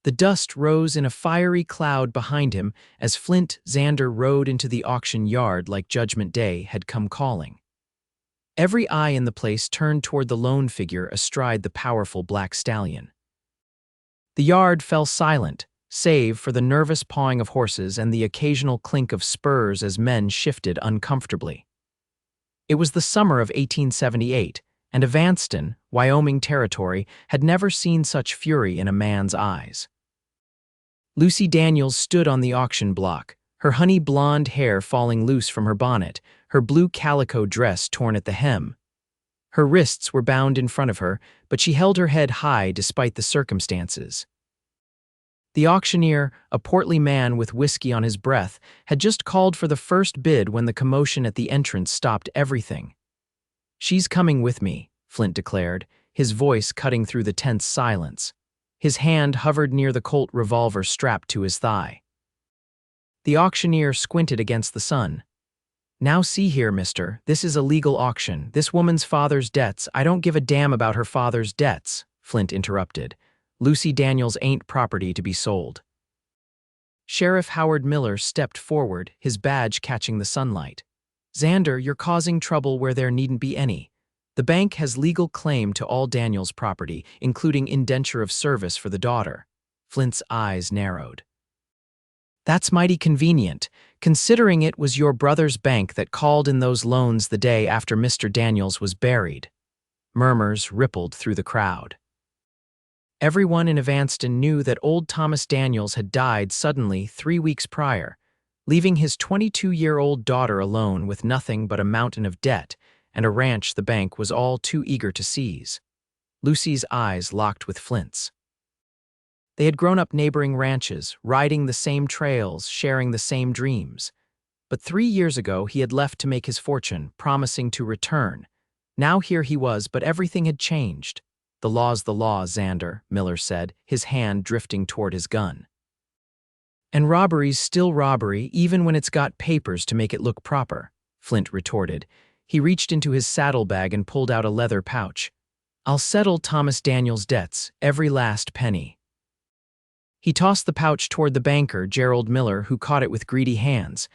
The dust rose in a fiery cloud behind him as Flint Xander rode into the auction yard like Judgment Day had come calling. Every eye in the place turned toward the lone figure astride the powerful black stallion. The yard fell silent, save for the nervous pawing of horses and the occasional clink of spurs as men shifted uncomfortably. It was the summer of 1878, and Evanston, Wyoming territory, had never seen such fury in a man's eyes. Lucy Daniels stood on the auction block, her honey blonde hair falling loose from her bonnet, her blue calico dress torn at the hem. Her wrists were bound in front of her, but she held her head high despite the circumstances. The auctioneer, a portly man with whiskey on his breath, had just called for the first bid when the commotion at the entrance stopped everything. "She's coming with me," Flint declared, his voice cutting through the tense silence. His hand hovered near the Colt revolver strapped to his thigh. The auctioneer squinted against the sun. "Now see here, mister, this is a legal auction. This woman's father's debts. I don't give a damn about her father's debts," Flint interrupted. "Lucy Daniels ain't property to be sold." Sheriff Howard Miller stepped forward, his badge catching the sunlight. "Xander, you're causing trouble where there needn't be any. The bank has legal claim to all Daniels' property, including indenture of service for the daughter." Flint's eyes narrowed. "That's mighty convenient, considering it was your brother's bank that called in those loans the day after Mr. Daniels was buried." Murmurs rippled through the crowd. Everyone in Evanston knew that old Thomas Daniels had died suddenly 3 weeks prior, leaving his 22-year-old daughter alone with nothing but a mountain of debt and a ranch the bank was all too eager to seize. Lucy's eyes locked with Flint's. They had grown up neighboring ranches, riding the same trails, sharing the same dreams. But 3 years ago he had left to make his fortune, promising to return. Now here he was, but everything had changed. "The law's the law, Xander," Miller said, his hand drifting toward his gun. "And robbery's still robbery, even when it's got papers to make it look proper," Flint retorted. He reached into his saddlebag and pulled out a leather pouch. "I'll settle Thomas Daniels' debts, every last penny." He tossed the pouch toward the banker, Gerald Miller, who caught it with greedy hands.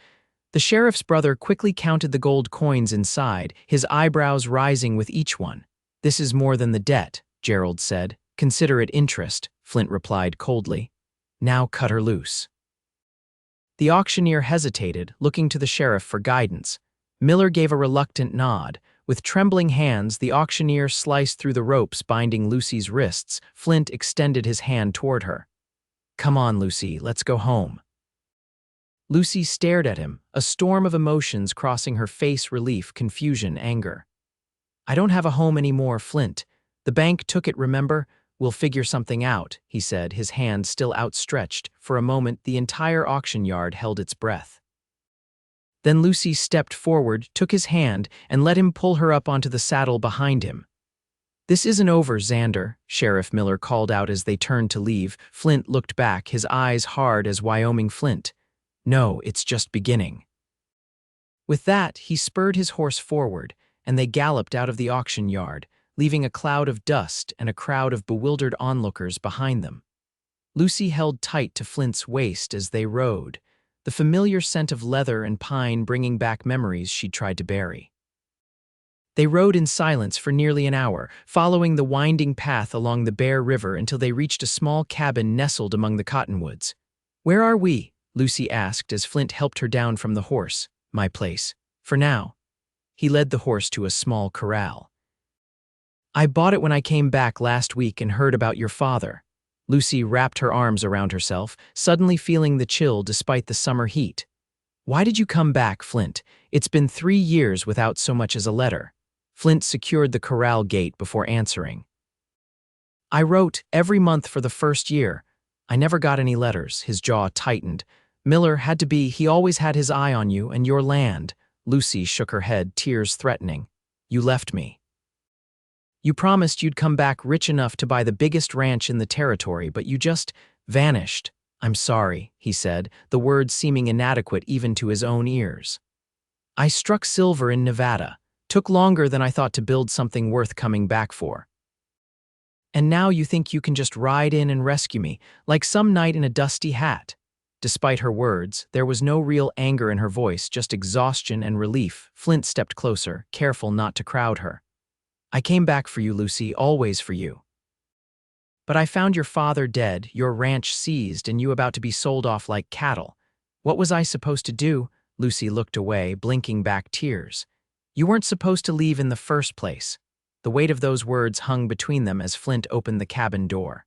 The sheriff's brother quickly counted the gold coins inside, his eyebrows rising with each one. "This is more than the debt," Gerald said. "Consider it interest," Flint replied coldly. "Now cut her loose." The auctioneer hesitated, looking to the sheriff for guidance. Miller gave a reluctant nod. With trembling hands, the auctioneer sliced through the ropes binding Lucy's wrists. Flint extended his hand toward her. "Come on, Lucy, let's go home." Lucy stared at him, a storm of emotions crossing her face: relief, confusion, anger. "I don't have a home anymore, Flint. The bank took it, remember? We'll figure something out," he said, his hand still outstretched. For a moment, the entire auction yard held its breath. Then Lucy stepped forward, took his hand, and let him pull her up onto the saddle behind him. "This isn't over, Xander," Sheriff Miller called out as they turned to leave. Flint looked back, his eyes hard as Wyoming flint. "No, it's just beginning." With that, he spurred his horse forward, and they galloped out of the auction yard, leaving a cloud of dust and a crowd of bewildered onlookers behind them. Lucy held tight to Flint's waist as they rode, the familiar scent of leather and pine bringing back memories she'd tried to bury. They rode in silence for nearly an hour, following the winding path along the Bear River until they reached a small cabin nestled among the cottonwoods. "Where are we?" Lucy asked as Flint helped her down from the horse. "My place. For now." He led the horse to a small corral. "I bought it when I came back last week and heard about your father." Lucy wrapped her arms around herself, suddenly feeling the chill despite the summer heat. "Why did you come back, Flint? It's been 3 years without so much as a letter." Flint secured the corral gate before answering. "I wrote every month for the first year. I never got any letters." His jaw tightened. "Miller had to be. He always had his eye on you and your land." Lucy shook her head, tears threatening. "You left me. You promised you'd come back rich enough to buy the biggest ranch in the territory, but you just vanished." "I'm sorry," he said, the words seeming inadequate even to his own ears. "I struck silver in Nevada. Took longer than I thought to build something worth coming back for." And now you think you can just ride in and rescue me, like some knight in a dusty hat." Despite her words, there was no real anger in her voice, just exhaustion and relief. Flint stepped closer, careful not to crowd her. "I came back for you, Lucy, always for you. But I found your father dead, your ranch seized, and you about to be sold off like cattle. What was I supposed to do?" Lucy looked away, blinking back tears. "You weren't supposed to leave in the first place." The weight of those words hung between them as Flint opened the cabin door.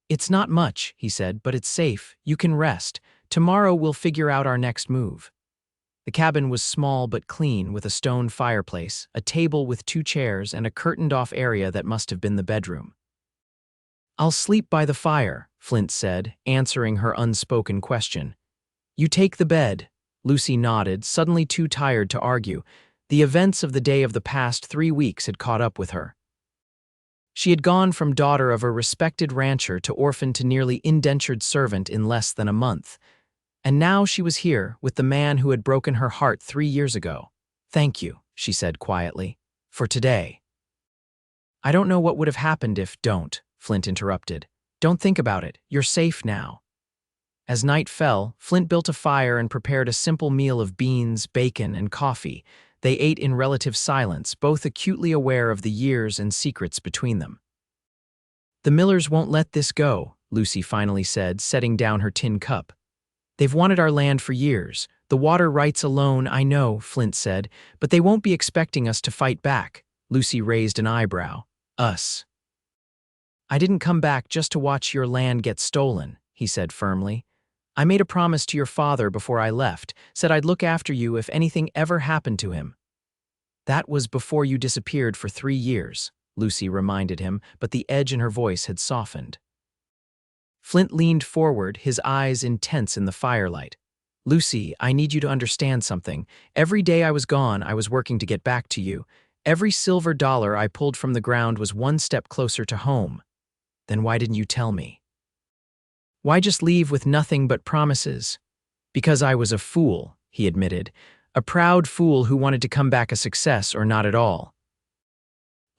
"It's not much," he said, "but it's safe. You can rest. Tomorrow we'll figure out our next move." The cabin was small but clean, with a stone fireplace, a table with 2 chairs, and a curtained-off area that must have been the bedroom. "I'll sleep by the fire," Flint said, answering her unspoken question. "You take the bed." Lucy nodded, suddenly too tired to argue. The events of the day of the past 3 weeks had caught up with her. She had gone from daughter of a respected rancher to orphan to nearly indentured servant in less than a month. And now she was here with the man who had broken her heart 3 years ago. "Thank you," she said quietly, "for today." "I don't know what would have happened if—" "Don't," Flint interrupted. "Don't think about it. You're safe now." As night fell, Flint built a fire and prepared a simple meal of beans, bacon, and coffee. They ate in relative silence, both acutely aware of the years and secrets between them. "The Millers won't let this go," Lucy finally said, setting down her tin cup. "They've wanted our land for years. The water rights alone, I know," Flint said, "but they won't be expecting us to fight back." Lucy raised an eyebrow. "Us." "I didn't come back just to watch your land get stolen," he said firmly. "I made a promise to your father before I left, said I'd look after you if anything ever happened to him." "That was before you disappeared for 3 years," Lucy reminded him, but the edge in her voice had softened. Flint leaned forward, his eyes intense in the firelight. "Lucy, I need you to understand something. Every day I was gone, I was working to get back to you. Every silver dollar I pulled from the ground was one step closer to home. Then why didn't you tell me? Why just leave with nothing but promises?" "Because I was a fool," he admitted. "A proud fool who wanted to come back a success or not at all."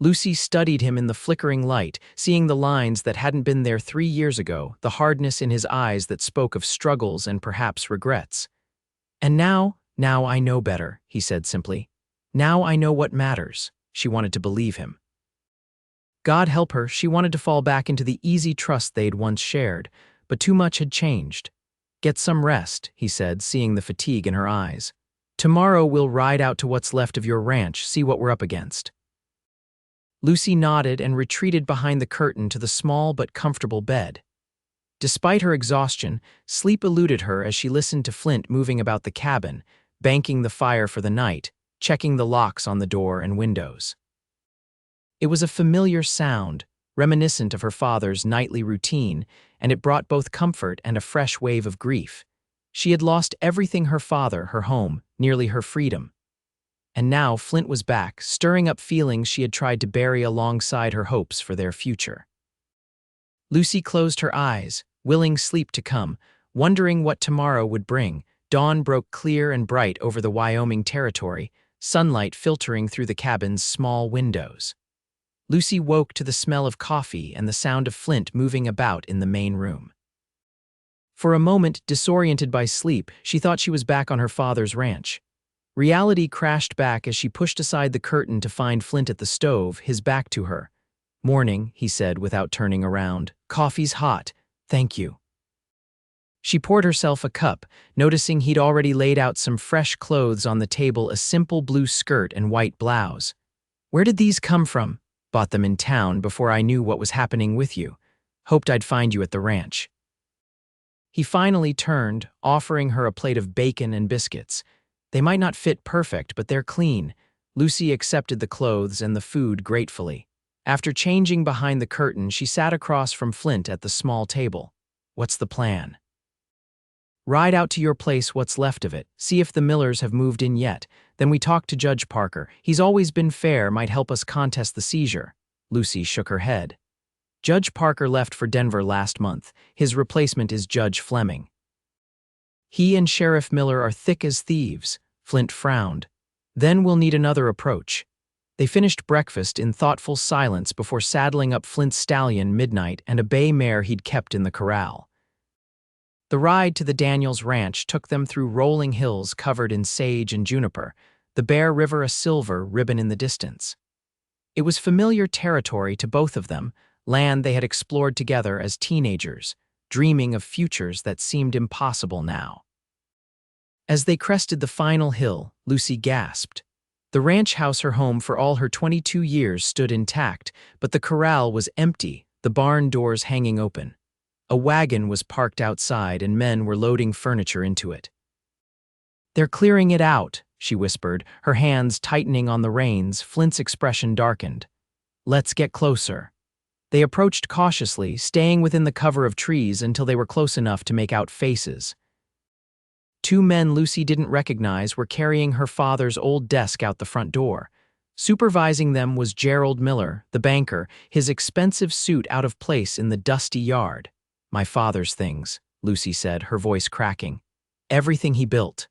Lucy studied him in the flickering light, seeing the lines that hadn't been there 3 years ago, the hardness in his eyes that spoke of struggles and perhaps regrets. "And now I know better," he said simply. "Now I know what matters." She wanted to believe him. God help her, she wanted to fall back into the easy trust they'd once shared, but too much had changed. "Get some rest," he said, seeing the fatigue in her eyes. "Tomorrow we'll ride out to what's left of your ranch, see what we're up against." Lucy nodded and retreated behind the curtain to the small but comfortable bed. Despite her exhaustion, sleep eluded her as she listened to Flint moving about the cabin, banking the fire for the night, checking the locks on the door and windows. It was a familiar sound, reminiscent of her father's nightly routine, and it brought both comfort and a fresh wave of grief. She had lost everything: her father, her home, nearly her freedom. And now Flint was back, stirring up feelings she had tried to bury alongside her hopes for their future. Lucy closed her eyes, willing sleep to come, wondering what tomorrow would bring. Dawn broke clear and bright over the Wyoming territory, sunlight filtering through the cabin's small windows. Lucy woke to the smell of coffee and the sound of Flint moving about in the main room. For a moment, disoriented by sleep, she thought she was back on her father's ranch. Reality crashed back as she pushed aside the curtain to find Flint at the stove, his back to her. "Morning," he said without turning around. "Coffee's hot. Thank you." She poured herself a cup, noticing he'd already laid out some fresh clothes on the table, a simple blue skirt and white blouse. "Where did these come from?" "Bought them in town before I knew what was happening with you. Hoped I'd find you at the ranch." He finally turned, offering her a plate of bacon and biscuits. They might not fit perfect, but they're clean. Lucy accepted the clothes and the food gratefully. After changing behind the curtain, she sat across from Flint at the small table. "What's the plan?" "Ride out to your place, what's left of it, see if the Millers have moved in yet. Then we talk to Judge Parker. He's always been fair, might help us contest the seizure." Lucy shook her head. "Judge Parker left for Denver last month. His replacement is Judge Fleming. He and Sheriff Miller are thick as thieves." Flint frowned. "Then we'll need another approach." They finished breakfast in thoughtful silence before saddling up Flint's stallion Midnight and a bay mare he'd kept in the corral. The ride to the Daniels ranch took them through rolling hills covered in sage and juniper, the Bear River a silver ribbon in the distance. It was familiar territory to both of them, land they had explored together as teenagers, dreaming of futures that seemed impossible now. As they crested the final hill, Lucy gasped. The ranch house, her home for all her 22 years, stood intact, but the corral was empty, the barn doors hanging open. A wagon was parked outside and men were loading furniture into it. "They're clearing it out," she whispered, her hands tightening on the reins. Flint's expression darkened. "Let's get closer." They approached cautiously, staying within the cover of trees until they were close enough to make out faces. Two men Lucy didn't recognize were carrying her father's old desk out the front door. Supervising them was Gerald Miller, the banker, his expensive suit out of place in the dusty yard. "My father's things," Lucy said, her voice cracking. "Everything he built."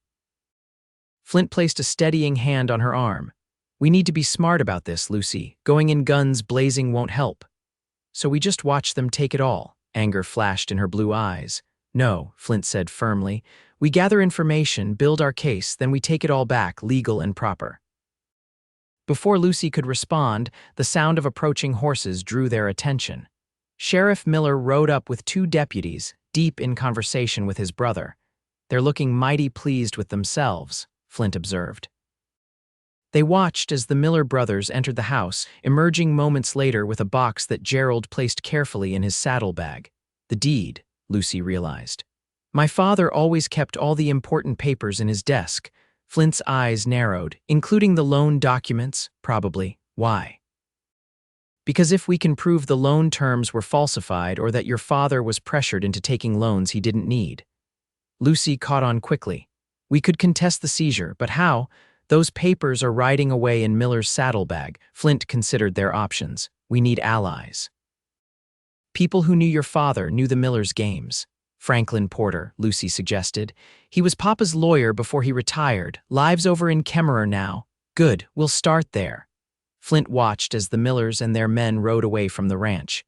Flint placed a steadying hand on her arm. "We need to be smart about this, Lucy. Going in guns blazing won't help." "So we just watch them take it all?" Anger flashed in her blue eyes. "No," Flint said firmly. "We gather information, build our case, then we take it all back, legal and proper." Before Lucy could respond, the sound of approaching horses drew their attention. Sheriff Miller rode up with two deputies, deep in conversation with his brother. "They're looking mighty pleased with themselves," Flint observed. They watched as the Miller brothers entered the house, emerging moments later with a box that Gerald placed carefully in his saddlebag. "The deed," Lucy realized. "My father always kept all the important papers in his desk." Flint's eyes narrowed. "Including the loan documents, probably. Why?" "Because if we can prove the loan terms were falsified or that your father was pressured into taking loans he didn't need." Lucy caught on quickly. "We could contest the seizure, but how? Those papers are riding away in Miller's saddlebag." Flint considered their options. "We need allies. People who knew your father, knew the Miller's games." "Franklin Porter," Lucy suggested. "He was Papa's lawyer before he retired. Lives over in Kemmerer now." "Good, we'll start there." Flint watched as the Millers and their men rode away from the ranch.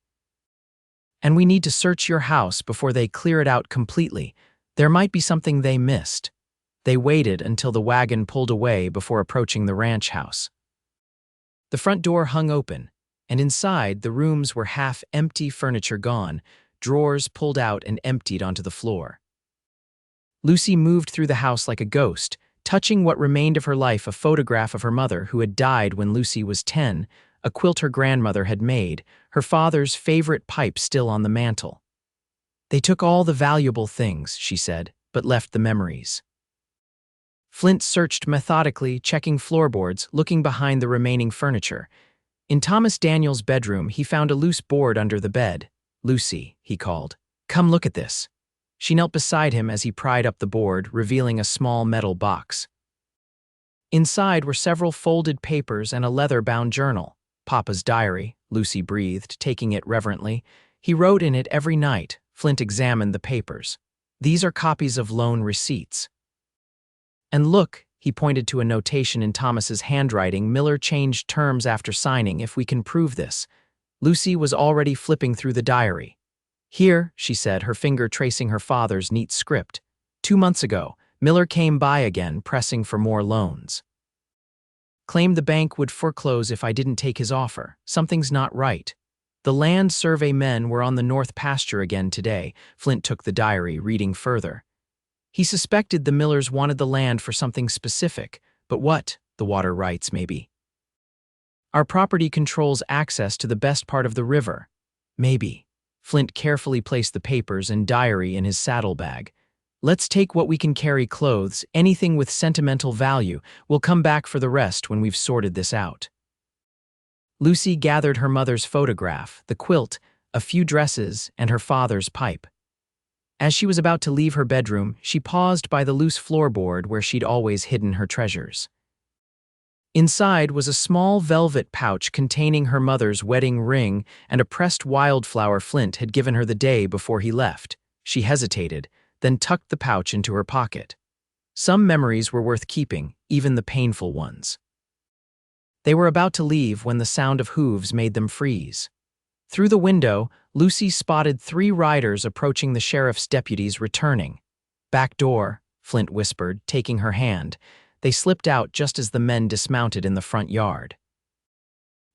"And we need to search your house before they clear it out completely. There might be something they missed." They waited until the wagon pulled away before approaching the ranch house. The front door hung open, and inside the rooms were half-empty, furniture gone, drawers pulled out and emptied onto the floor. Lucy moved through the house like a ghost, touching what remained of her life: a photograph of her mother who had died when Lucy was 10, a quilt her grandmother had made, her father's favorite pipe still on the mantel. "They took all the valuable things," she said, "but left the memories." Flint searched methodically, checking floorboards, looking behind the remaining furniture. In Thomas Daniels' bedroom, he found a loose board under the bed. "Lucy," he called, "come look at this." She knelt beside him as he pried up the board, revealing a small metal box. Inside were several folded papers and a leather-bound journal. "Papa's diary," Lucy breathed, taking it reverently. "He wrote in it every night." Flint examined the papers. "These are copies of loan receipts. And look," he pointed to a notation in Thomas's handwriting, "Miller changed terms after signing. If we can prove this." Lucy was already flipping through the diary. "Here," she said, her finger tracing her father's neat script. 2 months ago, Miller came by again, pressing for more loans. Claimed the bank would foreclose if I didn't take his offer. Something's not right. The land survey men were on the north pasture again today." Flint took the diary, reading further. He suspected the Millers wanted the land for something specific, but what? The water rights, maybe. "Our property controls access to the best part of the river." "Maybe." Flint carefully placed the papers and diary in his saddlebag. "Let's take what we can carry: clothes, anything with sentimental value. We'll come back for the rest when we've sorted this out." Lucy gathered her mother's photograph, the quilt, a few dresses, and her father's pipe. As she was about to leave her bedroom, she paused by the loose floorboard where she'd always hidden her treasures. Inside was a small velvet pouch containing her mother's wedding ring and a pressed wildflower Flint had given her the day before he left. She hesitated, then tucked the pouch into her pocket. Some memories were worth keeping, even the painful ones. They were about to leave when the sound of hooves made them freeze. Through the window, Lucy spotted 3 riders approaching the sheriff's deputies returning. "Back door," Flint whispered, taking her hand. They slipped out just as the men dismounted in the front yard.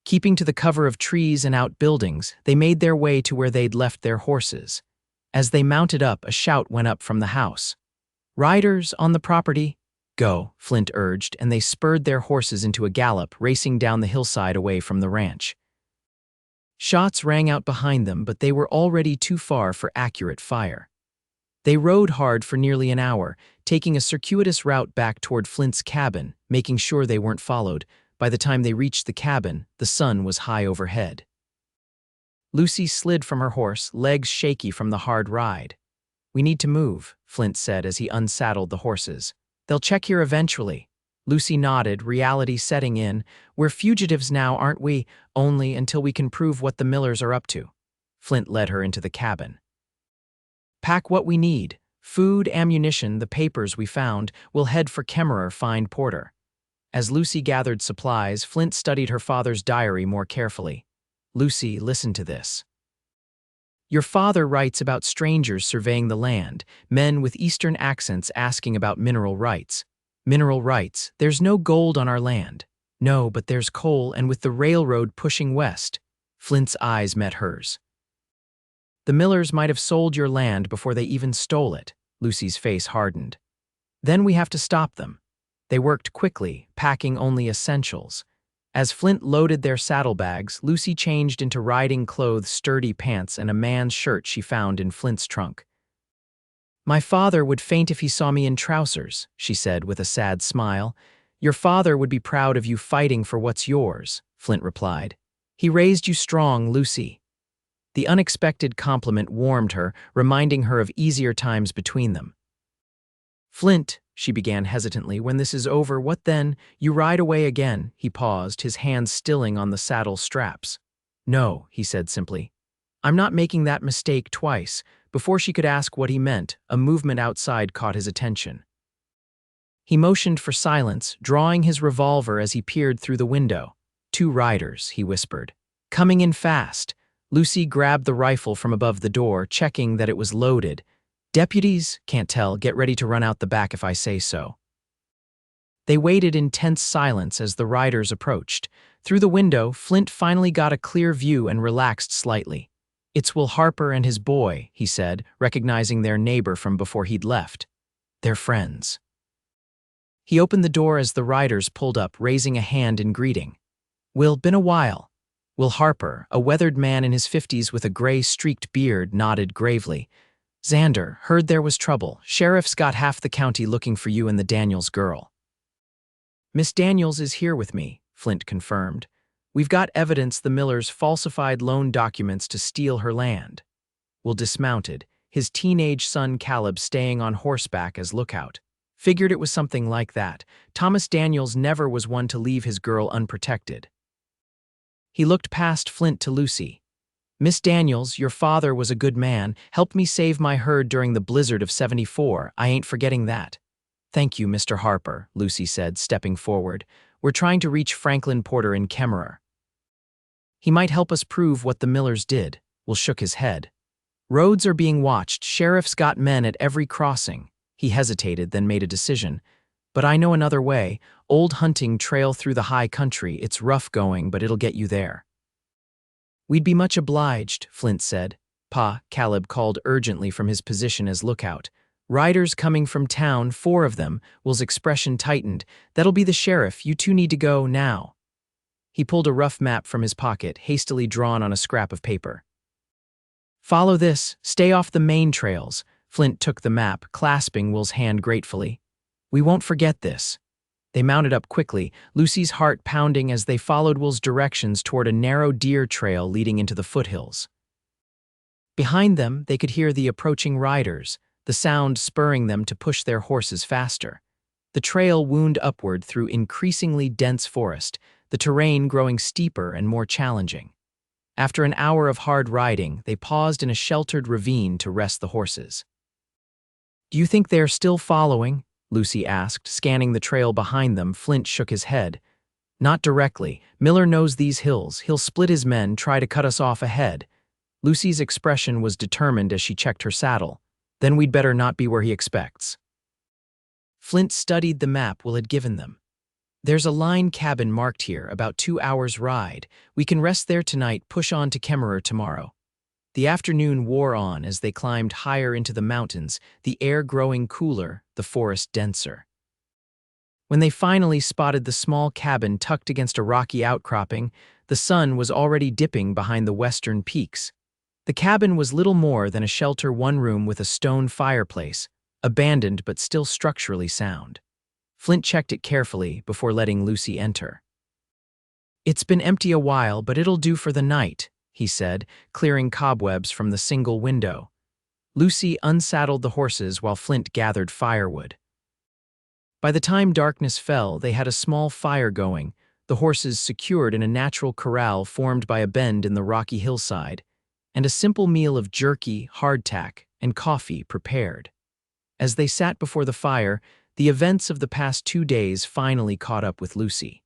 Keeping to the cover of trees and outbuildings, they made their way to where they'd left their horses. As they mounted up, a shout went up from the house. "Riders on the property?" "Go," Flint urged, and they spurred their horses into a gallop, racing down the hillside away from the ranch. Shots rang out behind them, but they were already too far for accurate fire. They rode hard for nearly an hour, taking a circuitous route back toward Flint's cabin, making sure they weren't followed. By the time they reached the cabin, the sun was high overhead. Lucy slid from her horse, legs shaky from the hard ride. "We need to move," Flint said as he unsaddled the horses. "They'll check here eventually." Lucy nodded, reality setting in. "We're fugitives now, aren't we? Only until we can prove what the Millers are up to." Flint led her into the cabin. "Pack what we need. Food, ammunition, the papers we found. We'll head for Kemmerer, find Porter." As Lucy gathered supplies, Flint studied her father's diary more carefully. "Lucy, listen to this. Your father writes about strangers surveying the land, men with Eastern accents asking about mineral rights. Mineral rights, there's no gold on our land. No, but there's coal, and with the railroad pushing west." Flint's eyes met hers. "The Millers might have sold your land before they even stole it." Lucy's face hardened. "Then we have to stop them." They worked quickly, packing only essentials. As Flint loaded their saddlebags, Lucy changed into riding clothes, sturdy pants, and a man's shirt she found in Flint's trunk. "My father would faint if he saw me in trousers," she said with a sad smile. "Your father would be proud of you fighting for what's yours," Flint replied. "He raised you strong, Lucy." The unexpected compliment warmed her, reminding her of easier times between them. "Flint," she began hesitantly, "when this is over, what then? You ride away again." He paused, his hands stilling on the saddle straps. "No," he said simply. "I'm not making that mistake twice." Before she could ask what he meant, a movement outside caught his attention. He motioned for silence, drawing his revolver as he peered through the window. "2 riders," he whispered. "Coming in fast." Lucy grabbed the rifle from above the door, checking that it was loaded. "Deputies? Can't tell. Get ready to run out the back if I say so." They waited in tense silence as the riders approached. Through the window, Flint finally got a clear view and relaxed slightly. "It's Will Harper and his boy," he said, recognizing their neighbor from before he'd left. "They're friends." He opened the door as the riders pulled up, raising a hand in greeting. "Will, been a while." Will Harper, a weathered man in his 50s with a gray streaked beard, nodded gravely. "Xander, heard there was trouble. Sheriff's got half the county looking for you and the Daniels girl." "Miss Daniels is here with me," Flint confirmed. "We've got evidence the Millers falsified loan documents to steal her land." Will dismounted, his teenage son Caleb staying on horseback as lookout. "Figured it was something like that. Thomas Daniels never was one to leave his girl unprotected." He looked past Flint to Lucy. "Miss Daniels, your father was a good man, helped me save my herd during the blizzard of '74. I ain't forgetting that." "Thank you, Mr. Harper," Lucy said, stepping forward. "We're trying to reach Franklin Porter in Kemmerer. He might help us prove what the Millers did." Will shook his head. "Roads are being watched. Sheriff's got men at every crossing." He hesitated, then made a decision. "But I know another way. Old hunting trail through the high country. It's rough going, but it'll get you there." "We'd be much obliged," Flint said. "Pa," Caleb called urgently from his position as lookout. "Riders coming from town, 4 of them." Will's expression tightened. "That'll be the sheriff. You 2 need to go now." He pulled a rough map from his pocket, hastily drawn on a scrap of paper. "Follow this. Stay off the main trails." Flint took the map, clasping Will's hand gratefully. "We won't forget this." They mounted up quickly, Lucy's heart pounding as they followed Will's directions toward a narrow deer trail leading into the foothills. Behind them, they could hear the approaching riders, the sound spurring them to push their horses faster. The trail wound upward through increasingly dense forest, the terrain growing steeper and more challenging. After an hour of hard riding, they paused in a sheltered ravine to rest the horses. "Do you think they are still following?" Lucy asked, scanning the trail behind them. Flint shook his head. Not directly. Miller knows these hills. He'll split his men, try to cut us off ahead. Lucy's expression was determined as she checked her saddle. Then we'd better not be where he expects. Flint studied the map Will had given them. There's a line cabin marked here, about 2 hours' ride. We can rest there tonight, push on to Kemmerer tomorrow. The afternoon wore on as they climbed higher into the mountains, the air growing cooler, the forest denser. When they finally spotted the small cabin tucked against a rocky outcropping, the sun was already dipping behind the western peaks. The cabin was little more than a shelter one room with a stone fireplace, abandoned but still structurally sound. Flint checked it carefully before letting Lucy enter. "It's been empty a while, but it'll do for the night," he said, clearing cobwebs from the single window. Lucy unsaddled the horses while Flint gathered firewood. By the time darkness fell, they had a small fire going, the horses secured in a natural corral formed by a bend in the rocky hillside, and a simple meal of jerky, hardtack, and coffee prepared. As they sat before the fire, the events of the past 2 days finally caught up with Lucy.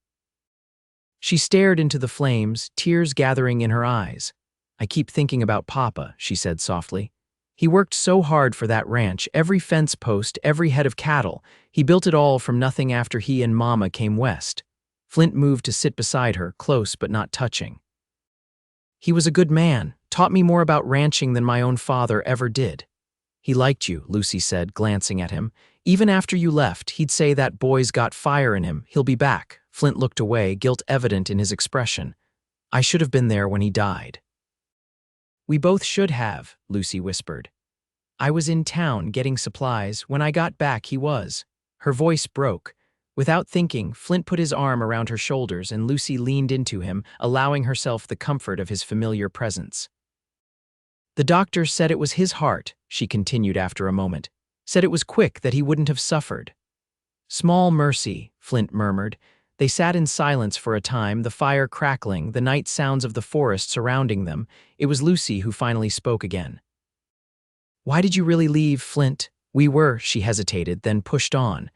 She stared into the flames, tears gathering in her eyes. "I keep thinking about Papa," she said softly. "He worked so hard for that ranch, every fence post, every head of cattle. He built it all from nothing after he and Mama came west." Flint moved to sit beside her, close but not touching. "He was a good man, taught me more about ranching than my own father ever did." "He liked you," Lucy said, glancing at him. "Even after you left, he'd say that boy's got fire in him, he'll be back." Flint looked away, guilt evident in his expression. "I should have been there when he died." "We both should have," Lucy whispered. "I was in town getting supplies. When I got back, he was." Her voice broke. Without thinking, Flint put his arm around her shoulders and Lucy leaned into him, allowing herself the comfort of his familiar presence. "The doctor said it was his heart," she continued after a moment. "Said it was quick, that he wouldn't have suffered." "Small mercy," Flint murmured. They sat in silence for a time, the fire crackling, the night sounds of the forest surrounding them. It was Lucy who finally spoke again. "Why did you really leave, Flint?" "We were," she hesitated, then pushed on.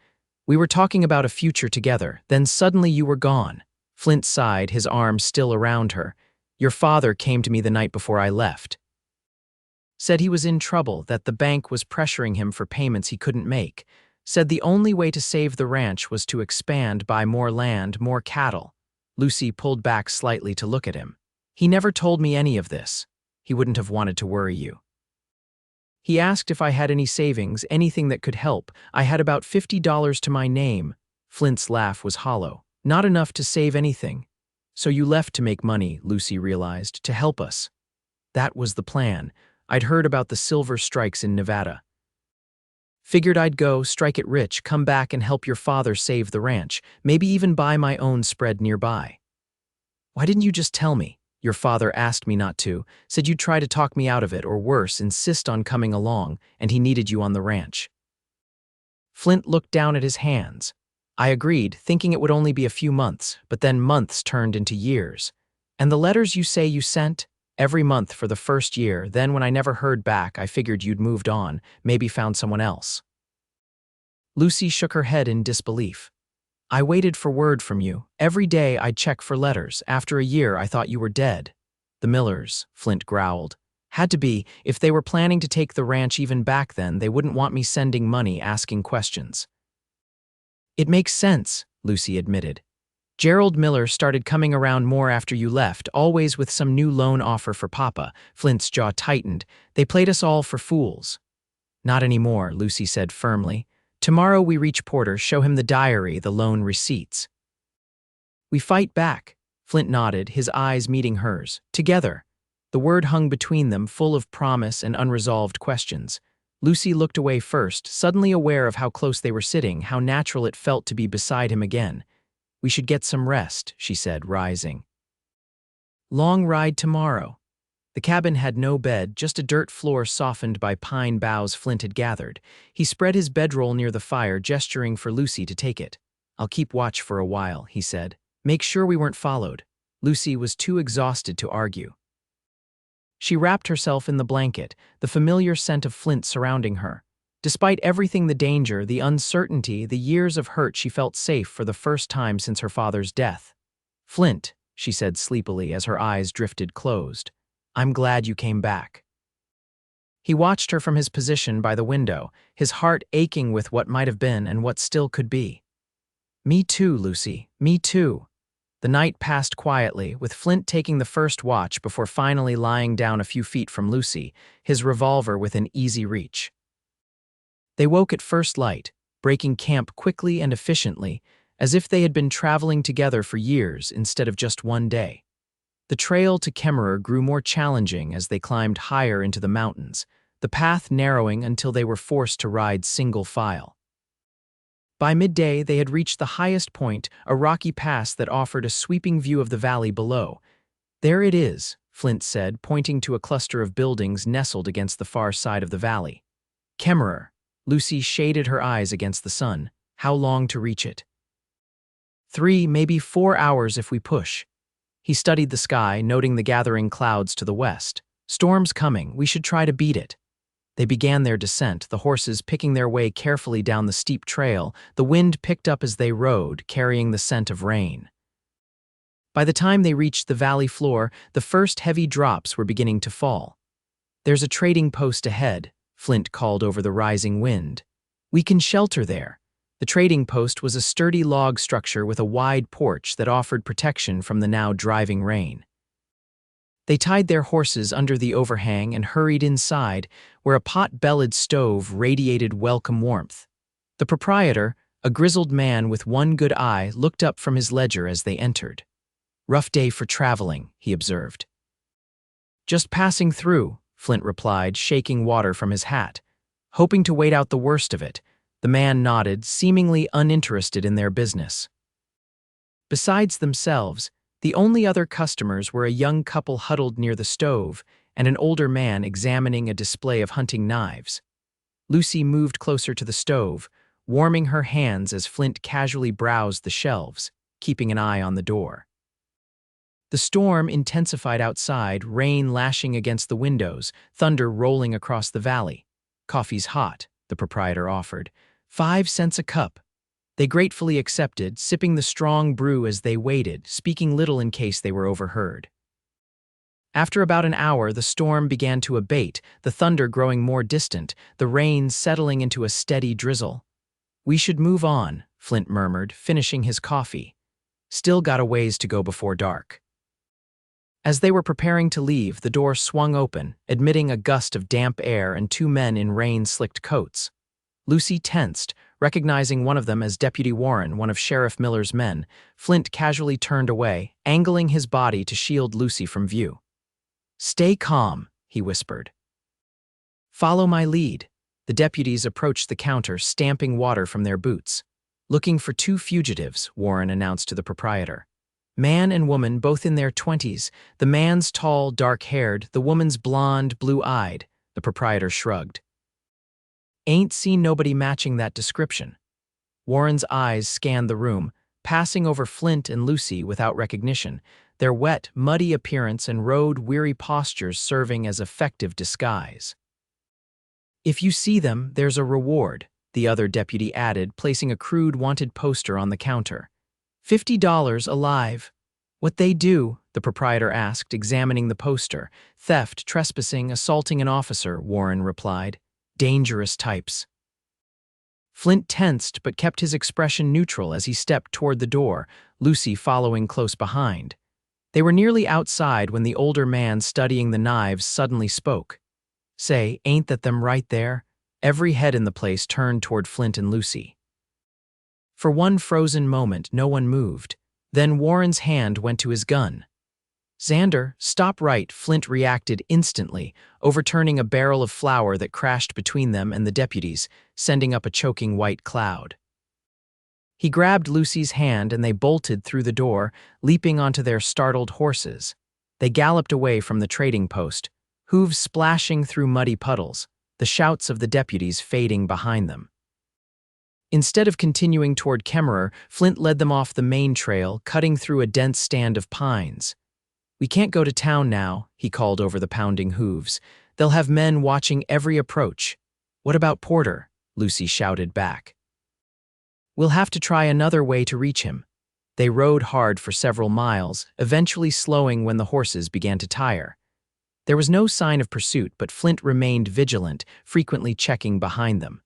"We were talking about a future together, then suddenly you were gone." Flint sighed, his arms still around her. "Your father came to me the night before I left. Said he was in trouble, that the bank was pressuring him for payments he couldn't make. Said the only way to save the ranch was to expand, buy more land, more cattle." Lucy pulled back slightly to look at him. "He never told me any of this. He wouldn't have wanted to worry you. He asked if I had any savings, anything that could help. I had about $50 to my name." Flint's laugh was hollow. "Not enough to save anything." "So you left to make money," Lucy realized, "to help us." "That was the plan. I'd heard about the silver strikes in Nevada. Figured I'd go, strike it rich, come back and help your father save the ranch, maybe even buy my own spread nearby." "Why didn't you just tell me?" "Your father asked me not to, said you'd try to talk me out of it, or worse, insist on coming along, and he needed you on the ranch." Flint looked down at his hands. "I agreed, thinking it would only be a few months, but then months turned into years. And the letters you say you sent? Every month for the first year, then when I never heard back, I figured you'd moved on, maybe found someone else." Lucy shook her head in disbelief. "I waited for word from you. Every day I'd check for letters. After a year, I thought you were dead." "The Millers," Flint growled. "Had to be. If they were planning to take the ranch even back then, they wouldn't want me sending money, asking questions." "It makes sense," Lucy admitted. "Gerald Miller started coming around more after you left, always with some new loan offer for Papa." Flint's jaw tightened. "They played us all for fools." "Not anymore," Lucy said firmly. "Tomorrow we reach Porter, show him the diary, the loan receipts. We fight back." Flint nodded, his eyes meeting hers. "Together." The word hung between them, full of promise and unresolved questions. Lucy looked away first, suddenly aware of how close they were sitting, how natural it felt to be beside him again. "We should get some rest," she said, rising. "Long ride tomorrow." The cabin had no bed, just a dirt floor softened by pine boughs Flint had gathered. He spread his bedroll near the fire, gesturing for Lucy to take it. "I'll keep watch for a while," he said. "Make sure we weren't followed." Lucy was too exhausted to argue. She wrapped herself in the blanket, the familiar scent of Flint surrounding her. Despite everything, the danger, the uncertainty, the years of hurt, she felt safe for the first time since her father's death. "Flint," she said sleepily as her eyes drifted closed. "I'm glad you came back." He watched her from his position by the window, his heart aching with what might have been and what still could be. "Me too, Lucy, me too." The night passed quietly, with Flint taking the first watch before finally lying down a few feet from Lucy, his revolver within easy reach. They woke at first light, breaking camp quickly and efficiently, as if they had been traveling together for years instead of just one day. The trail to Kemmerer grew more challenging as they climbed higher into the mountains, the path narrowing until they were forced to ride single file. By midday, they had reached the highest point, a rocky pass that offered a sweeping view of the valley below. "There it is," Flint said, pointing to a cluster of buildings nestled against the far side of the valley. "Kemmerer." Lucy shaded her eyes against the sun. "How long to reach it?" 3, maybe 4 hours if we push." He studied the sky, noting the gathering clouds to the west. "Storm's coming. We should try to beat it." They began their descent, the horses picking their way carefully down the steep trail. The wind picked up as they rode, carrying the scent of rain. By the time they reached the valley floor, the first heavy drops were beginning to fall. "There's a trading post ahead," Flint called over the rising wind. "We can shelter there." The trading post was a sturdy log structure with a wide porch that offered protection from the now driving rain. They tied their horses under the overhang and hurried inside, where a pot-bellied stove radiated welcome warmth. The proprietor, a grizzled man with one good eye, looked up from his ledger as they entered. "Rough day for traveling," he observed. "Just passing through," Flint replied, shaking water from his hat. "Hoping to wait out the worst of it." The man nodded, seemingly uninterested in their business. Besides themselves, the only other customers were a young couple huddled near the stove and an older man examining a display of hunting knives. Lucy moved closer to the stove, warming her hands as Flint casually browsed the shelves, keeping an eye on the door. The storm intensified outside, rain lashing against the windows, thunder rolling across the valley. "Coffee's hot," the proprietor offered. 5 cents a cup." They gratefully accepted, sipping the strong brew as they waited, speaking little in case they were overheard. After about an hour, the storm began to abate, the thunder growing more distant, the rain settling into a steady drizzle. "We should move on," Flint murmured, finishing his coffee. "Still got a ways to go before dark." As they were preparing to leave, the door swung open, admitting a gust of damp air and 2 men in rain-slicked coats. Lucy tensed, recognizing one of them as Deputy Warren, one of Sheriff Miller's men. Flint casually turned away, angling his body to shield Lucy from view. "Stay calm," he whispered. "Follow my lead." The deputies approached the counter, stamping water from their boots. "Looking for 2 fugitives," Warren announced to the proprietor. "Man and woman, both in their 20s. The man's tall, dark-haired, the woman's blonde, blue-eyed." The proprietor shrugged. "Ain't seen nobody matching that description." Warren's eyes scanned the room, passing over Flint and Lucy without recognition, their wet, muddy appearance and road-weary postures serving as effective disguise. "If you see them, there's a reward," the other deputy added, placing a crude wanted poster on the counter. $50 alive." "What they do?" the proprietor asked, examining the poster. "Theft, trespassing, assaulting an officer," Warren replied. "Dangerous types." Flint tensed but kept his expression neutral as he stepped toward the door, Lucy following close behind. They were nearly outside when the older man studying the knives suddenly spoke. "Say, ain't that them right there?" Every head in the place turned toward Flint and Lucy. For one frozen moment, no one moved. Then Warren's hand went to his gun. "Xander, stop right," Flint reacted instantly, overturning a barrel of flour that crashed between them and the deputies, sending up a choking white cloud. He grabbed Lucy's hand and they bolted through the door, leaping onto their startled horses. They galloped away from the trading post, hooves splashing through muddy puddles, the shouts of the deputies fading behind them. Instead of continuing toward Kemmerer, Flint led them off the main trail, cutting through a dense stand of pines. "We can't go to town now," he called over the pounding hooves. "They'll have men watching every approach." "What about Porter?" Lucy shouted back. "We'll have to try another way to reach him." They rode hard for several miles, eventually slowing when the horses began to tire. There was no sign of pursuit, but Flint remained vigilant, frequently checking behind them.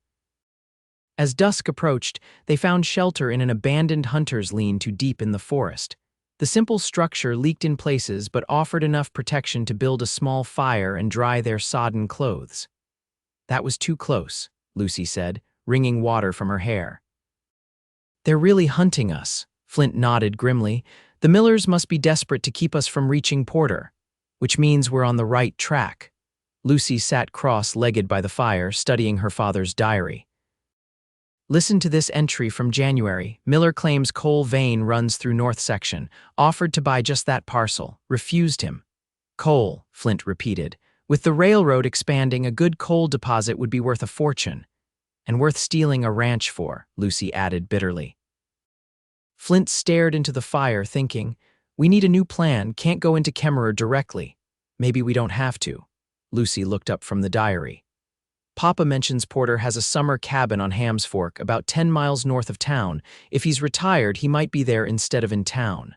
As dusk approached, they found shelter in an abandoned hunter's lean-to deep in the forest. The simple structure leaked in places but offered enough protection to build a small fire and dry their sodden clothes. "That was too close," Lucy said, wringing water from her hair. "They're really hunting us," Flint nodded grimly. "The Millers must be desperate to keep us from reaching Porter, which means we're on the right track." Lucy sat cross-legged by the fire, studying her father's diary. "Listen to this entry from January. Miller claims coal vein runs through north section. Offered to buy just that parcel. Refused him." "Coal," Flint repeated. "With the railroad expanding, a good coal deposit would be worth a fortune. And worth stealing a ranch for," Lucy added bitterly. Flint stared into the fire, thinking, "We need a new plan, can't go into Kemmerer directly. Maybe we don't have to." Lucy looked up from the diary. "Papa mentions Porter has a summer cabin on Hams Fork, about 10 miles north of town. If he's retired, he might be there instead of in town."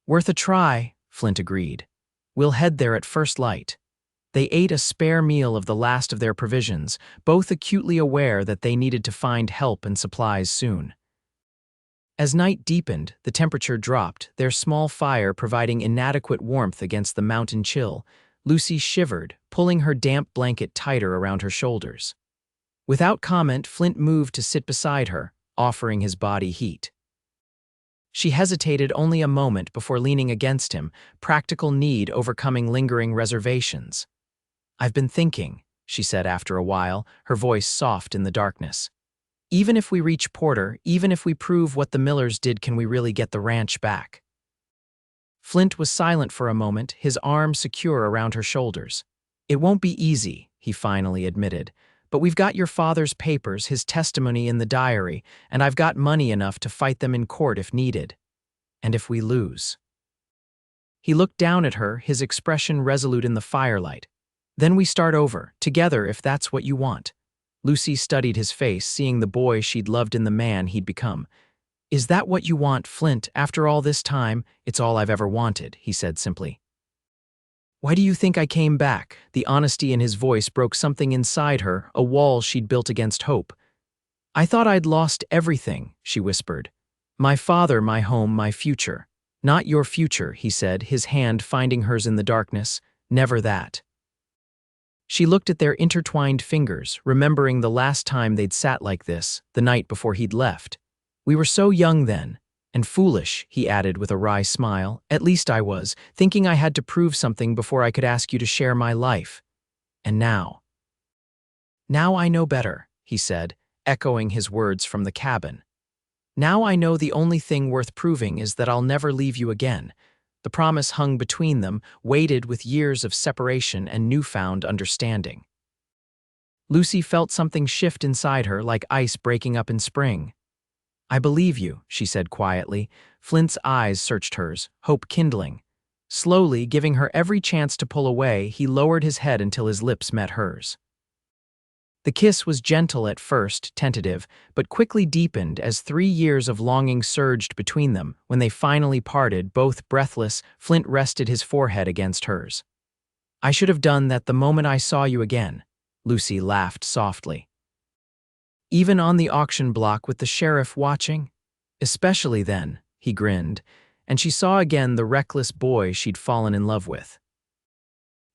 "Worth a try," Flint agreed. "We'll head there at first light." They ate a spare meal of the last of their provisions, both acutely aware that they needed to find help and supplies soon. As night deepened, the temperature dropped, their small fire providing inadequate warmth against the mountain chill. Lucy shivered, pulling her damp blanket tighter around her shoulders. Without comment, Flint moved to sit beside her, offering his body heat. She hesitated only a moment before leaning against him, practical need overcoming lingering reservations. "I've been thinking," she said after a while, her voice soft in the darkness. "Even if we reach Porter, even if we prove what the Millers did, can we really get the ranch back?" Flint was silent for a moment, his arm secure around her shoulders. "It won't be easy," he finally admitted, "but we've got your father's papers, his testimony in the diary, and I've got money enough to fight them in court if needed. And if we lose." He looked down at her, his expression resolute in the firelight. "Then we start over, together if that's what you want." Lucy studied his face, seeing the boy she'd loved in the man he'd become. "Is that what you want, Flint? After all this time, it's all I've ever wanted," he said simply. "Why do you think I came back?" The honesty in his voice broke something inside her, a wall she'd built against hope. "I thought I'd lost everything," she whispered. "My father, my home, my future." "Not your future," he said, his hand finding hers in the darkness. "Never that." She looked at their intertwined fingers, remembering the last time they'd sat like this, the night before he'd left. "We were so young then. And foolish," he added with a wry smile. "At least I was, thinking I had to prove something before I could ask you to share my life. And now." "Now I know better," he said, echoing his words from the cabin. "Now I know the only thing worth proving is that I'll never leave you again." The promise hung between them, weighted with years of separation and newfound understanding. Lucy felt something shift inside her, like ice breaking up in spring. "I believe you," she said quietly. Flint's eyes searched hers, hope kindling. Slowly, giving her every chance to pull away, he lowered his head until his lips met hers. The kiss was gentle at first, tentative, but quickly deepened as 3 years of longing surged between them. When they finally parted, both breathless, Flint rested his forehead against hers. "I should have done that the moment I saw you again," Lucy laughed softly. "Even on the auction block with the sheriff watching?" "Especially then," he grinned, and she saw again the reckless boy she'd fallen in love with.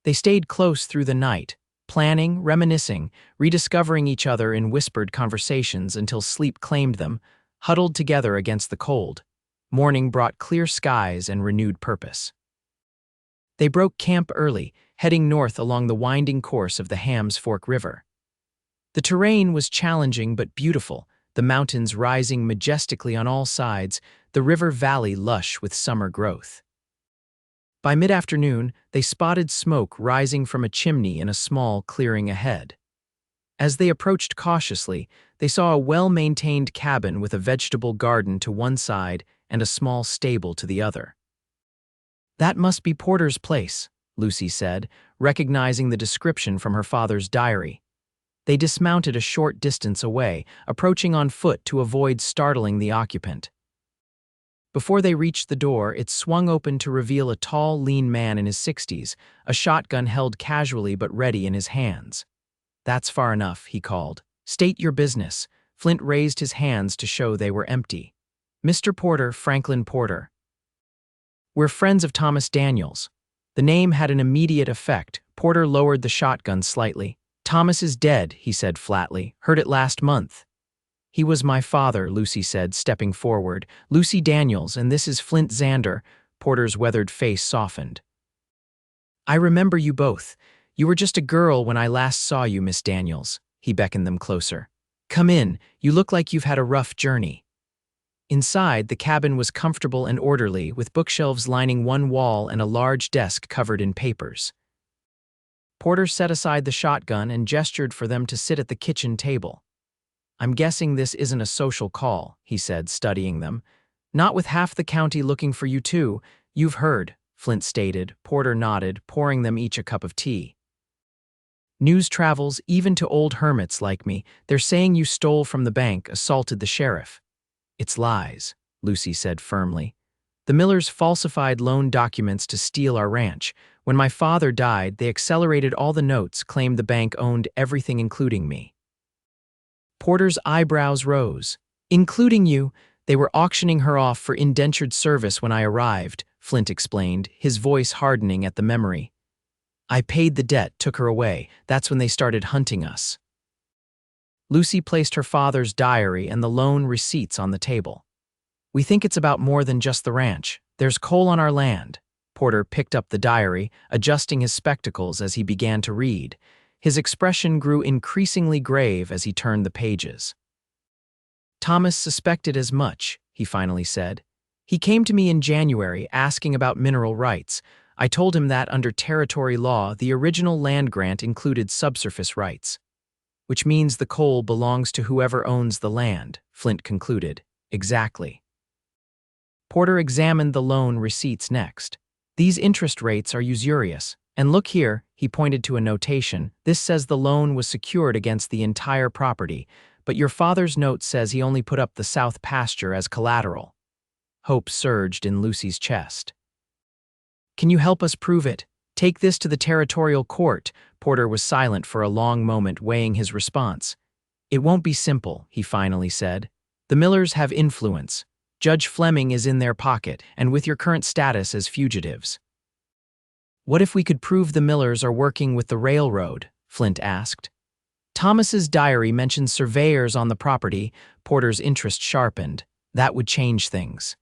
They stayed close through the night, planning, reminiscing, rediscovering each other in whispered conversations until sleep claimed them, huddled together against the cold. Morning brought clear skies and renewed purpose. They broke camp early, heading north along the winding course of the Hams Fork River. The terrain was challenging but beautiful, the mountains rising majestically on all sides, the river valley lush with summer growth. By mid-afternoon, they spotted smoke rising from a chimney in a small clearing ahead. As they approached cautiously, they saw a well-maintained cabin with a vegetable garden to one side and a small stable to the other. "That must be Porter's place," Lucy said, recognizing the description from her father's diary. They dismounted a short distance away, approaching on foot to avoid startling the occupant. Before they reached the door, it swung open to reveal a tall, lean man in his 60s, a shotgun held casually but ready in his hands. "That's far enough," he called. "State your business." Flint raised his hands to show they were empty. "Mr. Porter, Franklin Porter. We're friends of Thomas Daniels." The name had an immediate effect. Porter lowered the shotgun slightly. "Thomas is dead," he said flatly. "Heard it last month." "He was my father," Lucy said, stepping forward. "Lucy Daniels, and this is Flint Xander." Porter's weathered face softened. "I remember you both. You were just a girl when I last saw you, Miss Daniels." He beckoned them closer. "Come in. You look like you've had a rough journey." Inside, the cabin was comfortable and orderly, with bookshelves lining one wall and a large desk covered in papers. Porter set aside the shotgun and gestured for them to sit at the kitchen table. "I'm guessing this isn't a social call," he said, studying them. "Not with half the county looking for you too. You've heard," Flint stated. Porter nodded, pouring them each a cup of tea. "News travels even to old hermits like me. They're saying you stole from the bank, assaulted the sheriff." "It's lies," Lucy said firmly. "The Millers falsified loan documents to steal our ranch. When my father died, they accelerated all the notes, claimed the bank owned everything including me." Porter's eyebrows rose. "Including you? They were auctioning her off for indentured service when I arrived," Flint explained, his voice hardening at the memory. "I paid the debt, took her away. That's when they started hunting us." Lucy placed her father's diary and the loan receipts on the table. "We think it's about more than just the ranch. There's coal on our land." Porter picked up the diary, adjusting his spectacles as he began to read. His expression grew increasingly grave as he turned the pages. "Thomas suspected as much," he finally said. "He came to me in January asking about mineral rights. I told him that under territory law, the original land grant included subsurface rights. Which means the coal belongs to whoever owns the land," Flint concluded. "Exactly." Porter examined the loan receipts next. "These interest rates are usurious. And look here," he pointed to a notation. "This says the loan was secured against the entire property, but your father's note says he only put up the south pasture as collateral." Hope surged in Lucy's chest. "Can you help us prove it? Take this to the territorial court." Porter was silent for a long moment, weighing his response. "It won't be simple," he finally said. "The Millers have influence. Judge Fleming is in their pocket, and with your current status as fugitives." "What if we could prove the Millers are working with the railroad?" Flint asked. "Thomas's diary mentions surveyors on the property." Porter's interest sharpened. "That would change things.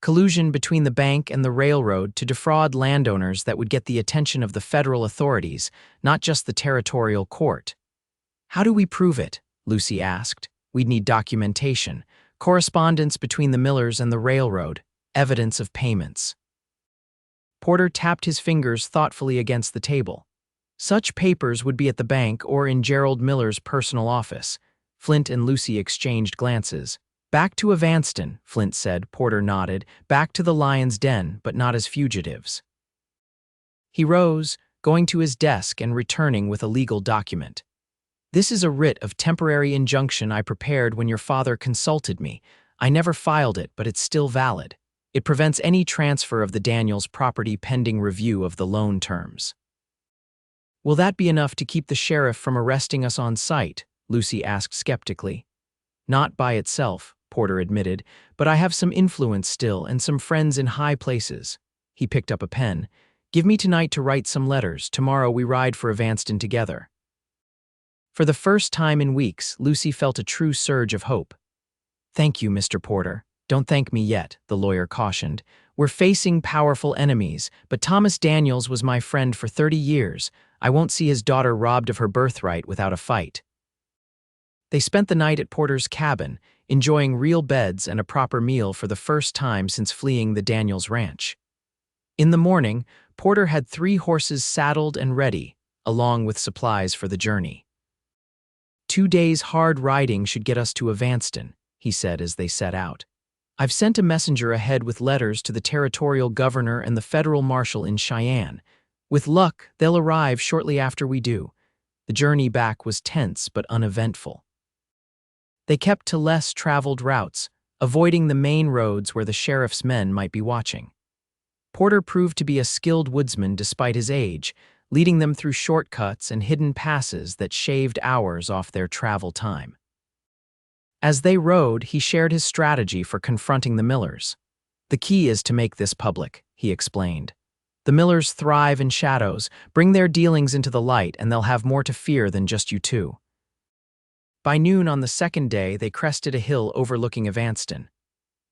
Collusion between the bank and the railroad to defraud landowners that would get the attention of the federal authorities, not just the territorial court." "How do we prove it?" Lucy asked. "We'd need documentation, correspondence between the Millers and the railroad, evidence of payments." Porter tapped his fingers thoughtfully against the table. "Such papers would be at the bank or in Gerald Miller's personal office." Flint and Lucy exchanged glances. "Back to Evanston," Flint said. Porter nodded. "Back to the lion's den, but not as fugitives." He rose, going to his desk and returning with a legal document. "This is a writ of temporary injunction I prepared when your father consulted me. I never filed it, but it's still valid. It prevents any transfer of the Daniels property pending review of the loan terms." "Will that be enough to keep the sheriff from arresting us on sight?" Lucy asked skeptically. "Not by itself," Porter admitted, "but I have some influence still and some friends in high places." He picked up a pen. "Give me tonight to write some letters. Tomorrow we ride for Evanston together." For the first time in weeks, Lucy felt a true surge of hope. "Thank you, Mr. Porter." "Don't thank me yet," the lawyer cautioned. "We're facing powerful enemies, but Thomas Daniels was my friend for 30 years. I won't see his daughter robbed of her birthright without a fight." They spent the night at Porter's cabin, enjoying real beds and a proper meal for the first time since fleeing the Daniels ranch. In the morning, Porter had 3 horses saddled and ready, along with supplies for the journey. 2 days hard riding should get us to Evanston," he said as they set out. "I've sent a messenger ahead with letters to the territorial governor and the federal marshal in Cheyenne. With luck, they'll arrive shortly after we do." The journey back was tense but uneventful. They kept to less traveled routes, avoiding the main roads where the sheriff's men might be watching. Porter proved to be a skilled woodsman despite his age, leading them through shortcuts and hidden passes that shaved hours off their travel time. As they rode, he shared his strategy for confronting the Millers. "The key is to make this public," he explained. "The Millers thrive in shadows. Bring their dealings into the light and they'll have more to fear than just you two." By noon on the second day, they crested a hill overlooking Evanston.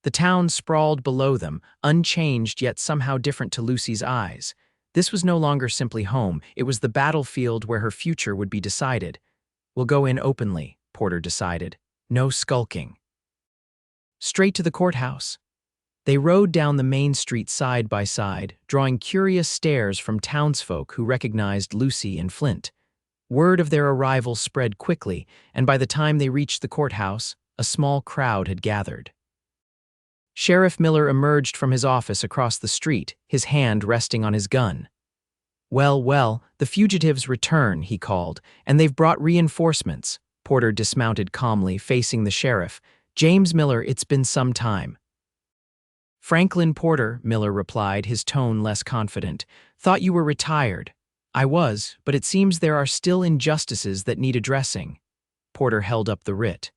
The town sprawled below them, unchanged yet somehow different to Lucy's eyes. This was no longer simply home, it was the battlefield where her future would be decided. "We'll go in openly," Porter decided. "No skulking." Straight to the courthouse. They rode down the main street side by side, drawing curious stares from townsfolk who recognized Lucy and Flint. Word of their arrival spread quickly, and by the time they reached the courthouse, a small crowd had gathered. Sheriff Miller emerged from his office across the street, his hand resting on his gun. "Well, well, the fugitives return," he called, "and they've brought reinforcements." Porter dismounted calmly, facing the sheriff. "James Miller, it's been some time." "Franklin Porter," Miller replied, his tone less confident. "Thought you were retired." "I was, but it seems there are still injustices that need addressing." Porter held up the writ.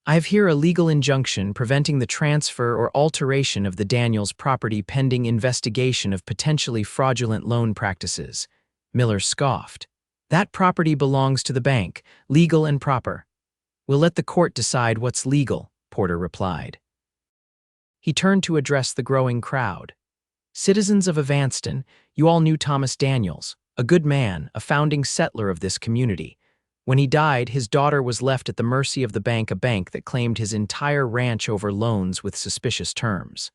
"I have here a legal injunction preventing the transfer or alteration of the Daniels property pending investigation of potentially fraudulent loan practices." Miller scoffed. "That property belongs to the bank, legal and proper." "We'll let the court decide what's legal," Porter replied. He turned to address the growing crowd. "Citizens of Evanston, you all knew Thomas Daniels, a good man, a founding settler of this community. When he died, his daughter was left at the mercy of the bank, a bank that claimed his entire ranch over loans with suspicious terms."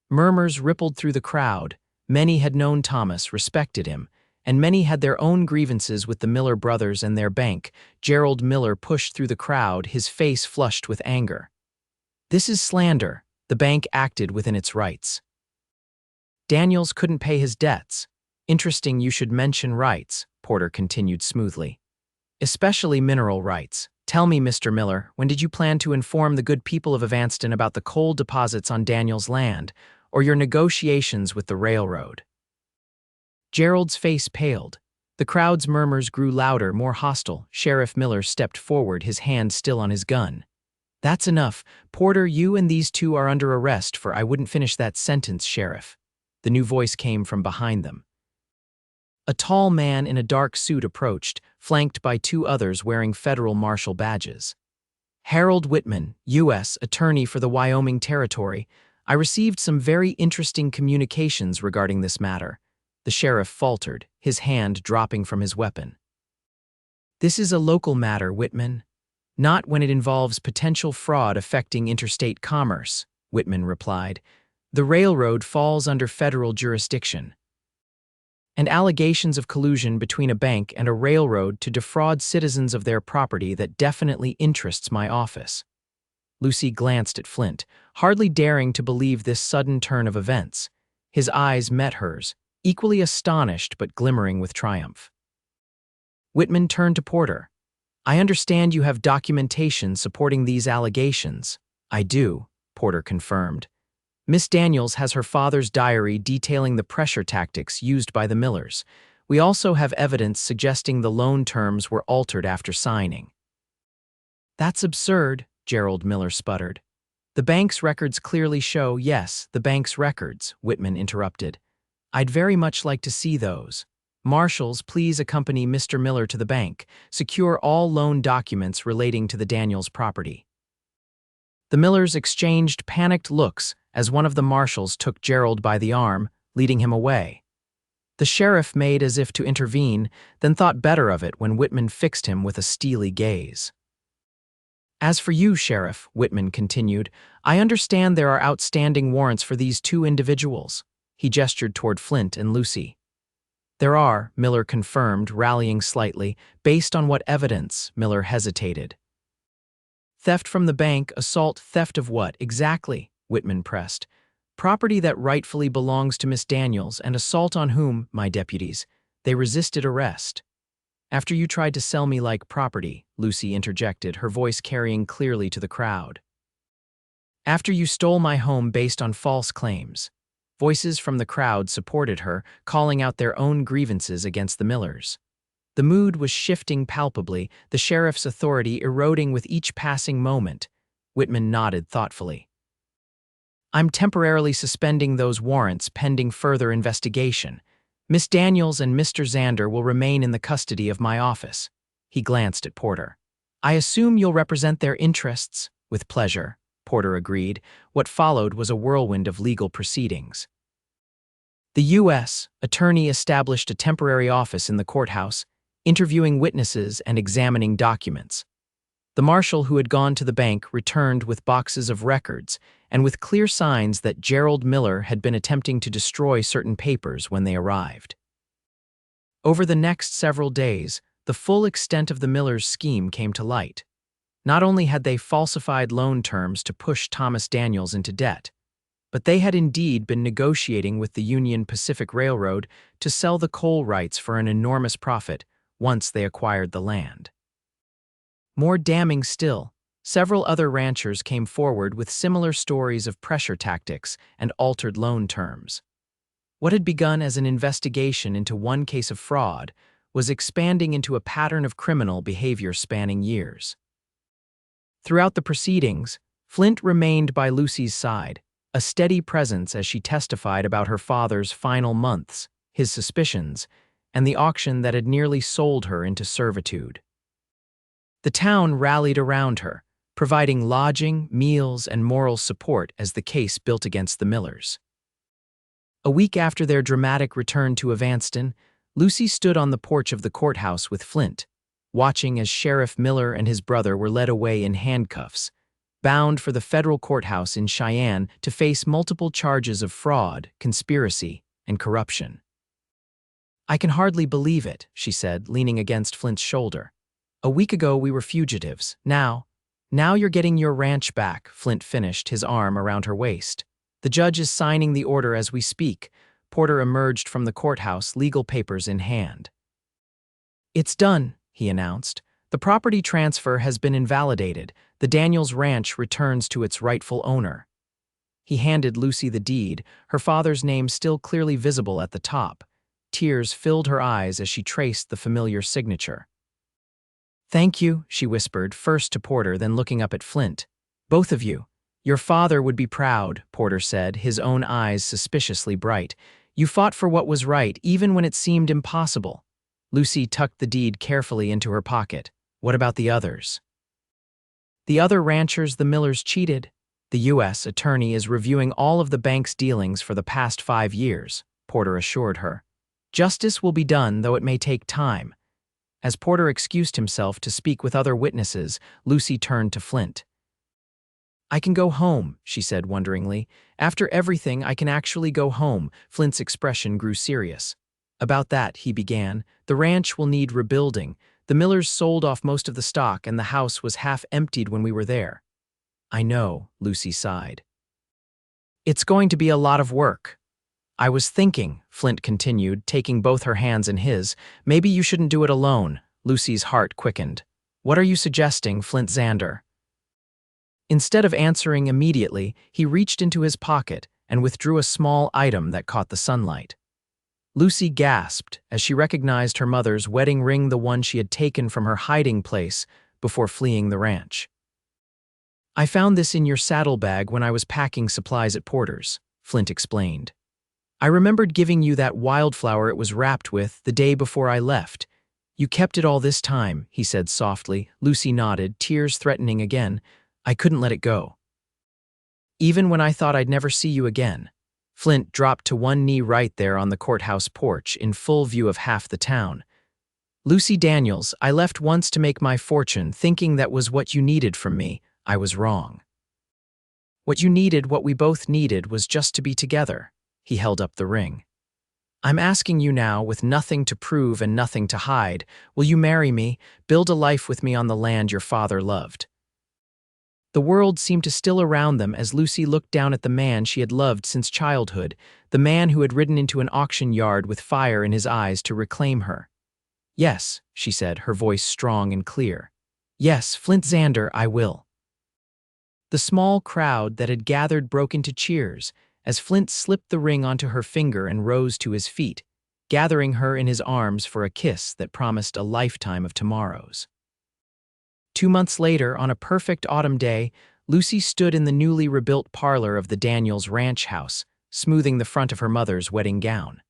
Murmurs rippled through the crowd. Many had known Thomas, respected him, and many had their own grievances with the Miller brothers and their bank. Gerald Miller pushed through the crowd, his face flushed with anger. "This is slander." The bank acted within its rights. "Daniels couldn't pay his debts." "Interesting you should mention rights," Porter continued smoothly. "Especially mineral rights. Tell me, Mr. Miller, when did you plan to inform the good people of Evanston about the coal deposits on Daniels' land, or your negotiations with the railroad?" Gerald's face paled. The crowd's murmurs grew louder, more hostile. Sheriff Miller stepped forward, his hand still on his gun. "That's enough. Porter, you and these two are under arrest for—" "I wouldn't finish that sentence, Sheriff." The new voice came from behind them. A tall man in a dark suit approached, flanked by two others wearing federal marshal badges. "Harold Whitman, U.S. Attorney for the Wyoming Territory. I received some very interesting communications regarding this matter." The sheriff faltered, his hand dropping from his weapon. "This is a local matter, Whitman. Not when it involves potential fraud affecting interstate commerce," Whitman replied. "The railroad falls under federal jurisdiction." "And allegations of collusion between a bank and a railroad to defraud citizens of their property that definitely interests my office." Lucy glanced at Flint, hardly daring to believe this sudden turn of events. His eyes met hers, equally astonished but glimmering with triumph. Whitman turned to Porter. "I understand you have documentation supporting these allegations." "I do," Porter confirmed. "Miss Daniels has her father's diary detailing the pressure tactics used by the Millers. We also have evidence suggesting the loan terms were altered after signing." "That's absurd," Gerald Miller sputtered. "The bank's records clearly show—" "Yes, the bank's records," Whitman interrupted. "I'd very much like to see those. Marshals, please accompany Mr. Miller to the bank. Secure all loan documents relating to the Daniels property." The Millers exchanged panicked looks as one of the marshals took Gerald by the arm, leading him away. The sheriff made as if to intervene, then thought better of it when Whitman fixed him with a steely gaze. "As for you, Sheriff," Whitman continued, "I understand there are outstanding warrants for these two individuals." He gestured toward Flint and Lucy. "There are," Miller confirmed, rallying slightly. "Based on what evidence?" Miller hesitated. "Theft from the bank, assault, theft of what, exactly?" Whitman pressed. "Property that rightfully belongs to Miss Daniels, and assault on whom, my deputies. They resisted arrest." "After you tried to sell me like property," Lucy interjected, her voice carrying clearly to the crowd. After you stole my home based on false claims. Voices from the crowd supported her, calling out their own grievances against the Millers. The mood was shifting palpably, the sheriff's authority eroding with each passing moment. Whitman nodded thoughtfully. I'm temporarily suspending those warrants pending further investigation. Miss Daniels and Mr. Xander will remain in the custody of my office. He glanced at Porter. I assume you'll represent their interests. With pleasure, Porter agreed. What followed was a whirlwind of legal proceedings. The U.S. attorney established a temporary office in the courthouse, interviewing witnesses and examining documents. The marshal who had gone to the bank returned with boxes of records and with clear signs that Gerald Miller had been attempting to destroy certain papers when they arrived. Over the next several days, the full extent of the Millers' scheme came to light. Not only had they falsified loan terms to push Thomas Daniels into debt, but they had indeed been negotiating with the Union Pacific Railroad to sell the coal rights for an enormous profit once they acquired the land. More damning still, several other ranchers came forward with similar stories of pressure tactics and altered loan terms. What had begun as an investigation into one case of fraud was expanding into a pattern of criminal behavior spanning years. Throughout the proceedings, Flint remained by Lucy's side, a steady presence as she testified about her father's final months, his suspicions, and the auction that had nearly sold her into servitude. The town rallied around her, providing lodging, meals, and moral support as the case built against the Millers. A week after their dramatic return to Evanston, Lucy stood on the porch of the courthouse with Flint, watching as Sheriff Miller and his brother were led away in handcuffs, bound for the federal courthouse in Cheyenne to face multiple charges of fraud, conspiracy, and corruption. I can hardly believe it, she said, leaning against Flint's shoulder. A week ago we were fugitives. Now you're getting your ranch back, Flint finished, his arm around her waist. The judge is signing the order as we speak. Porter emerged from the courthouse, legal papers in hand. It's done, he announced. The property transfer has been invalidated. The Daniels Ranch returns to its rightful owner. He handed Lucy the deed, her father's name still clearly visible at the top. Tears filled her eyes as she traced the familiar signature. Thank you, she whispered, first to Porter, then looking up at Flint. Both of you. Your father would be proud, Porter said, his own eyes suspiciously bright. You fought for what was right, even when it seemed impossible. Lucy tucked the deed carefully into her pocket. What about the others? The other ranchers the Millers cheated. The U.S. attorney is reviewing all of the bank's dealings for the past 5 years, Porter assured her. Justice will be done, though it may take time. As Porter excused himself to speak with other witnesses, Lucy turned to Flint. I can go home, she said wonderingly. After everything, I can actually go home. Flint's expression grew serious. About that, he began. The ranch will need rebuilding. The Millers sold off most of the stock and the house was half emptied when we were there. I know, Lucy sighed. It's going to be a lot of work. I was thinking, Flint continued, taking both her hands in his, maybe you shouldn't do it alone. Lucy's heart quickened. What are you suggesting, Flint Xander? Instead of answering immediately, he reached into his pocket and withdrew a small item that caught the sunlight. Lucy gasped as she recognized her mother's wedding ring, the one she had taken from her hiding place before fleeing the ranch. I found this in your saddlebag when I was packing supplies at Porter's, Flint explained. I remembered giving you that wildflower it was wrapped with the day before I left. You kept it all this time, he said softly. Lucy nodded, tears threatening again. I couldn't let it go. Even when I thought I'd never see you again. Flint dropped to one knee right there on the courthouse porch in full view of half the town. Lucy Daniels, I left once to make my fortune, thinking that was what you needed from me. I was wrong. What you needed, what we both needed, was just to be together. He held up the ring. I'm asking you now, with nothing to prove and nothing to hide, will you marry me, build a life with me on the land your father loved? The world seemed to still around them as Lucy looked down at the man she had loved since childhood, the man who had ridden into an auction yard with fire in his eyes to reclaim her. Yes, she said, her voice strong and clear. Yes, Flint Xander, I will. The small crowd that had gathered broke into cheers as Flint slipped the ring onto her finger and rose to his feet, gathering her in his arms for a kiss that promised a lifetime of tomorrows. 2 months later, on a perfect autumn day, Lucy stood in the newly rebuilt parlor of the Daniels ranch house, smoothing the front of her mother's wedding gown.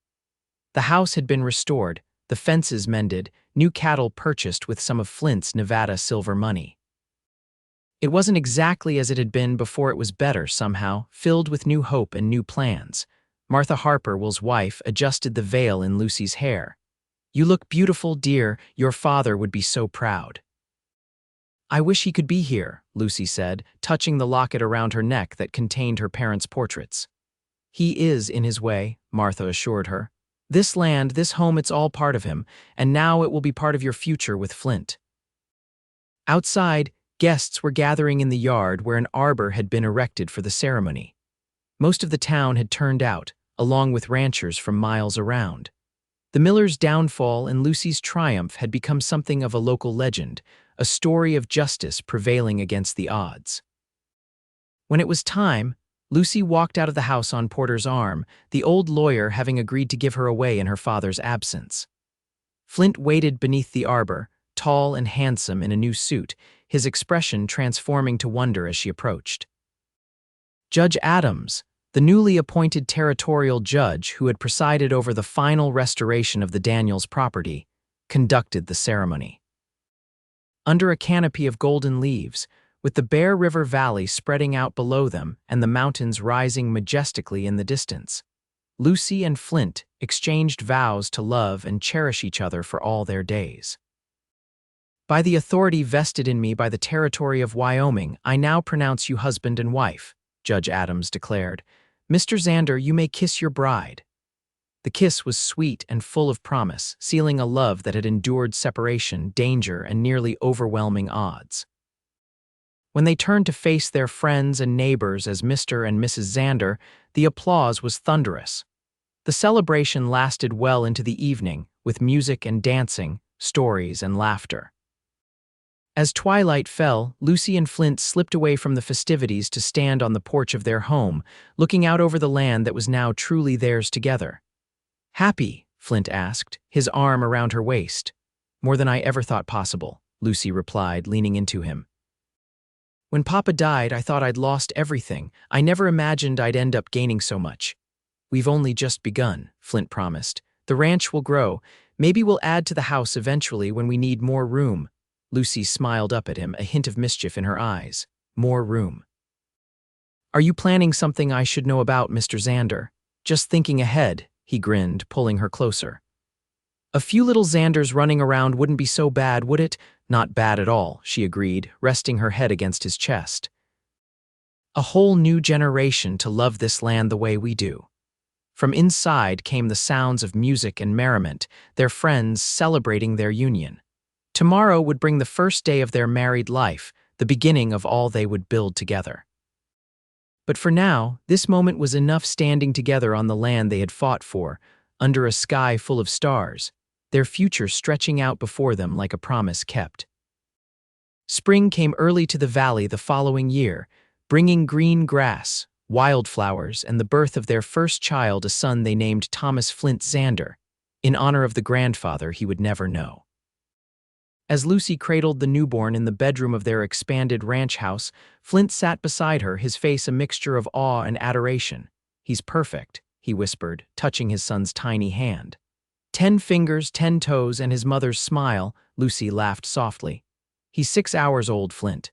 The house had been restored, the fences mended, new cattle purchased with some of Flint's Nevada silver money. It wasn't exactly as it had been before. It was better somehow, filled with new hope and new plans. Martha Harper, Will's wife, adjusted the veil in Lucy's hair. "You look beautiful, dear. Your father would be so proud." "I wish he could be here," Lucy said, touching the locket around her neck that contained her parents' portraits. "He is, in his way," Martha assured her. "This land, this home, it's all part of him, and now it will be part of your future with Flint." Outside, guests were gathering in the yard where an arbor had been erected for the ceremony. Most of the town had turned out, along with ranchers from miles around. The miller's downfall and Lucy's triumph had become something of a local legend, a story of justice prevailing against the odds. When it was time, Lucy walked out of the house on Porter's arm, the old lawyer having agreed to give her away in her father's absence. Flint waited beneath the arbor, tall and handsome in a new suit, his expression transforming to wonder as she approached. Judge Adams, the newly appointed territorial judge who had presided over the final restoration of the Daniels property, conducted the ceremony. Under a canopy of golden leaves, with the Bear River Valley spreading out below them and the mountains rising majestically in the distance, Lucy and Flint exchanged vows to love and cherish each other for all their days. "By the authority vested in me by the territory of Wyoming, I now pronounce you husband and wife," Judge Adams declared. "Mr. Xander, you may kiss your bride." The kiss was sweet and full of promise, sealing a love that had endured separation, danger, and nearly overwhelming odds. When they turned to face their friends and neighbors as Mr. and Mrs. Xander, the applause was thunderous. The celebration lasted well into the evening, with music and dancing, stories and laughter. As twilight fell, Lucy and Flint slipped away from the festivities to stand on the porch of their home, looking out over the land that was now truly theirs together. "Happy?" Flint asked, his arm around her waist. "More than I ever thought possible," Lucy replied, leaning into him. "When Papa died, I thought I'd lost everything. I never imagined I'd end up gaining so much." "We've only just begun," Flint promised. "The ranch will grow. Maybe we'll add to the house eventually when we need more room." Lucy smiled up at him, a hint of mischief in her eyes. "More room." "Are you planning something I should know about, Mr. Xander?" "Just thinking ahead," he grinned, pulling her closer. "A few little Xanders running around wouldn't be so bad, would it?" "Not bad at all," she agreed, resting her head against his chest. "A whole new generation to love this land the way we do." From inside came the sounds of music and merriment, their friends celebrating their union. Tomorrow would bring the first day of their married life, the beginning of all they would build together. But for now, this moment was enough, standing together on the land they had fought for, under a sky full of stars, their future stretching out before them like a promise kept. Spring came early to the valley the following year, bringing green grass, wildflowers, and the birth of their first child, a son they named Thomas Flint Xander, in honor of the grandfather he would never know. As Lucy cradled the newborn in the bedroom of their expanded ranch house, Flint sat beside her, his face a mixture of awe and adoration. "He's perfect," he whispered, touching his son's tiny hand. 10 fingers, 10 toes, and his mother's smile," Lucy laughed softly. "He's 6 hours old, Flint."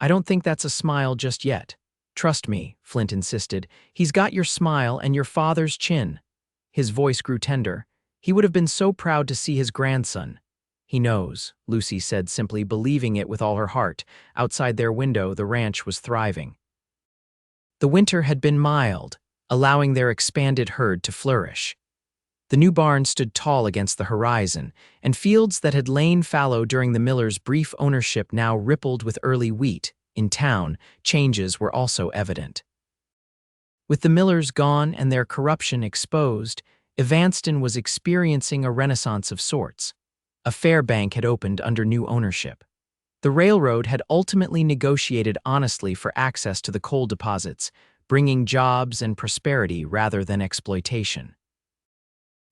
"I don't think that's a smile just yet. Trust me," Flint insisted. "He's got your smile and your father's chin." His voice grew tender. "He would have been so proud to see his grandson." "He knows," Lucy said simply, believing it with all her heart. Outside their window, the ranch was thriving. The winter had been mild, allowing their expanded herd to flourish. The new barn stood tall against the horizon, and fields that had lain fallow during the miller's brief ownership now rippled with early wheat. In town, changes were also evident. With the millers gone and their corruption exposed, Evanston was experiencing a renaissance of sorts. A fair bank had opened under new ownership. The railroad had ultimately negotiated honestly for access to the coal deposits, bringing jobs and prosperity rather than exploitation.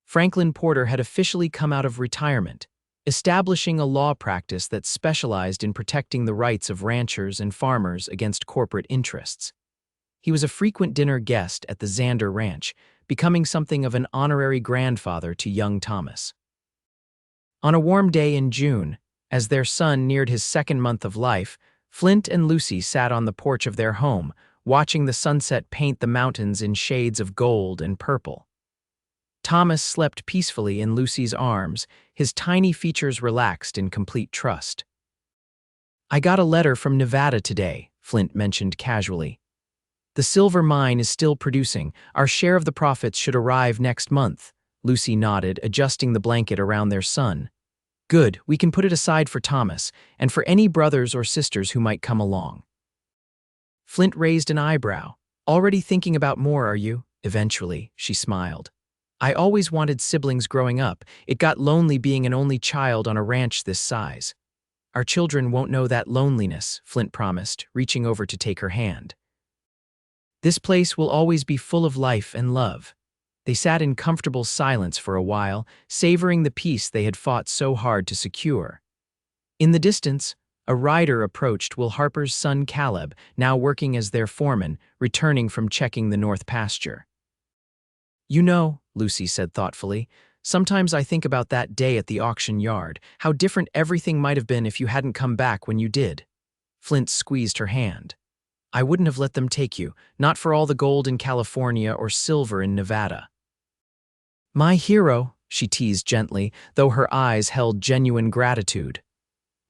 Franklin Porter had officially come out of retirement, establishing a law practice that specialized in protecting the rights of ranchers and farmers against corporate interests. He was a frequent dinner guest at the Xander Ranch, becoming something of an honorary grandfather to young Thomas. On a warm day in June, as their son neared his second month of life, Flint and Lucy sat on the porch of their home, watching the sunset paint the mountains in shades of gold and purple. Thomas slept peacefully in Lucy's arms, his tiny features relaxed in complete trust. "I got a letter from Nevada today," Flint mentioned casually. "The silver mine is still producing. Our share of the profits should arrive next month." Lucy nodded, adjusting the blanket around their son. "Good, we can put it aside for Thomas, and for any brothers or sisters who might come along." Flint raised an eyebrow. "Already thinking about more, are you?" Eventually, she smiled. "I always wanted siblings growing up. It got lonely being an only child on a ranch this size." "Our children won't know that loneliness," Flint promised, reaching over to take her hand. "This place will always be full of life and love." They sat in comfortable silence for a while, savoring the peace they had fought so hard to secure. In the distance, a rider approached Will Harper's son Caleb, now working as their foreman, returning from checking the north pasture. "You know," Lucy said thoughtfully, "sometimes I think about that day at the auction yard, how different everything might have been if you hadn't come back when you did." Flint squeezed her hand. "I wouldn't have let them take you, not for all the gold in California or silver in Nevada." "My hero," she teased gently, though her eyes held genuine gratitude.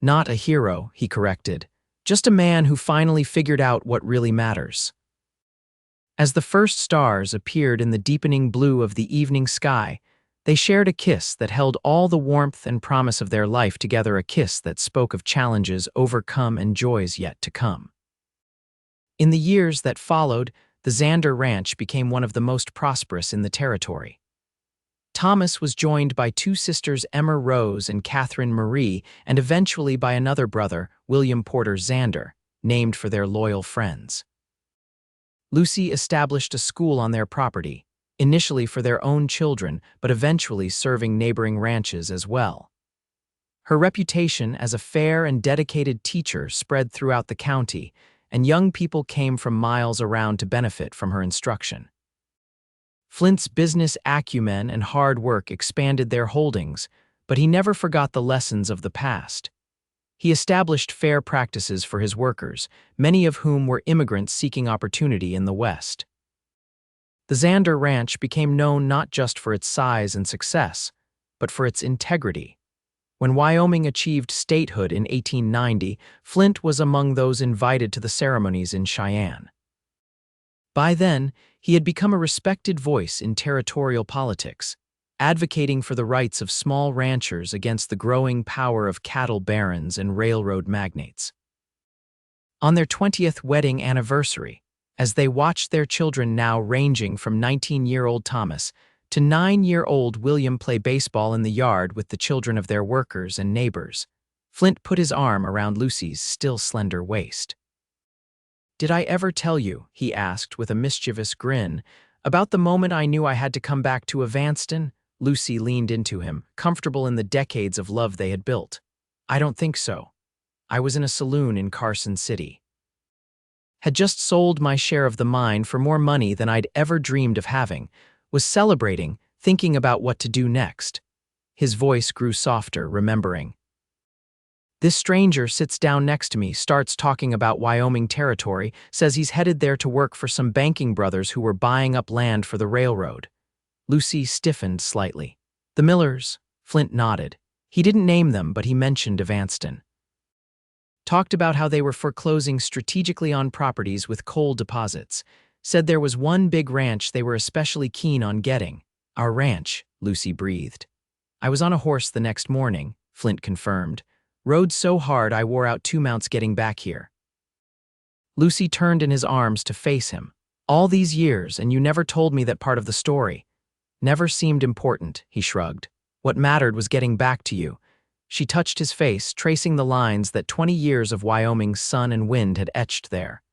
"Not a hero," he corrected. "Just a man who finally figured out what really matters." As the first stars appeared in the deepening blue of the evening sky, they shared a kiss that held all the warmth and promise of their life together, a kiss that spoke of challenges overcome and joys yet to come. In the years that followed, the Xander Ranch became one of the most prosperous in the territory. Thomas was joined by two sisters, Emma Rose and Catherine Marie, and eventually by another brother, William Porter Xander, named for their loyal friends. Lucy established a school on their property, initially for their own children, but eventually serving neighboring ranches as well. Her reputation as a fair and dedicated teacher spread throughout the county, and young people came from miles around to benefit from her instruction. Flint's business acumen and hard work expanded their holdings, but he never forgot the lessons of the past. He established fair practices for his workers, many of whom were immigrants seeking opportunity in the West. The Xander Ranch became known not just for its size and success, but for its integrity. When Wyoming achieved statehood in 1890, Flint was among those invited to the ceremonies in Cheyenne. By then, he had become a respected voice in territorial politics, advocating for the rights of small ranchers against the growing power of cattle barons and railroad magnates. On their 20th wedding anniversary, as they watched their children, now ranging from 19-year-old Thomas to 9-year-old William, play baseball in the yard with the children of their workers and neighbors, Flint put his arm around Lucy's still slender waist. "Did I ever tell you," he asked with a mischievous grin, "about the moment I knew I had to come back to Evanston?" Lucy leaned into him, comfortable in the decades of love they had built. "I don't think so. I was in a saloon in Carson City. Had just sold my share of the mine for more money than I'd ever dreamed of having, was celebrating, thinking about what to do next." His voice grew softer, remembering. "This stranger sits down next to me, starts talking about Wyoming territory, says he's headed there to work for some banking brothers who were buying up land for the railroad." Lucy stiffened slightly. "The Millers?" Flint nodded. He didn't name them, but he mentioned Evanston. Talked about how they were foreclosing strategically on properties with coal deposits. Said there was one big ranch they were especially keen on getting. "Our ranch," Lucy breathed. "I was on a horse the next morning," Flint confirmed. "Rode so hard I wore out 2 mounts getting back here." Lucy turned in his arms to face him. "All these years, and you never told me that part of the story." "Never seemed important," he shrugged. "What mattered was getting back to you." She touched his face, tracing the lines that 20 years of Wyoming's sun and wind had etched there.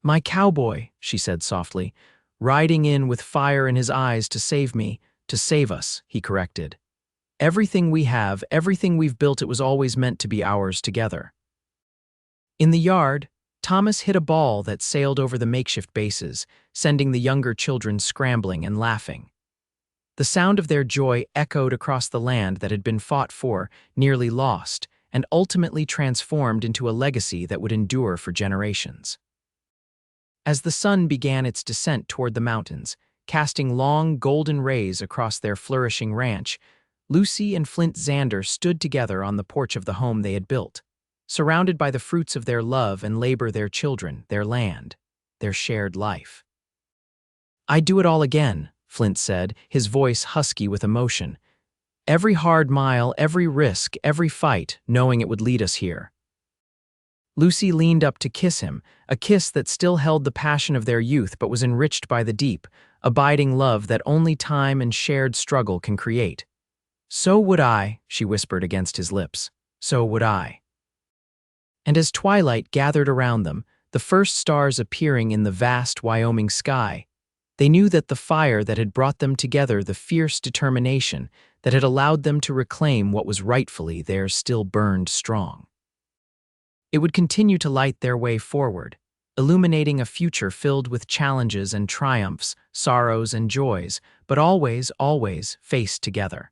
"My cowboy," she said softly, "riding in with fire in his eyes to save me, to save us," he corrected. "Everything we have, everything we've built, it was always meant to be ours together." In the yard, Thomas hit a ball that sailed over the makeshift bases, sending the younger children scrambling and laughing. The sound of their joy echoed across the land that had been fought for, nearly lost, and ultimately transformed into a legacy that would endure for generations. As the sun began its descent toward the mountains, casting long, golden rays across their flourishing ranch, Lucy and Flint Xander stood together on the porch of the home they had built, surrounded by the fruits of their love and labor, their children, their land, their shared life. "I'd do it all again," Flint said, his voice husky with emotion. "Every hard mile, every risk, every fight, knowing it would lead us here." Lucy leaned up to kiss him, a kiss that still held the passion of their youth but was enriched by the deep, abiding love that only time and shared struggle can create. "So would I," she whispered against his lips. "So would I." And as twilight gathered around them, the first stars appearing in the vast Wyoming sky, they knew that the fire that had brought them together, the fierce determination that had allowed them to reclaim what was rightfully theirs, still burned strong. It would continue to light their way forward, illuminating a future filled with challenges and triumphs, sorrows and joys, but always, always faced together.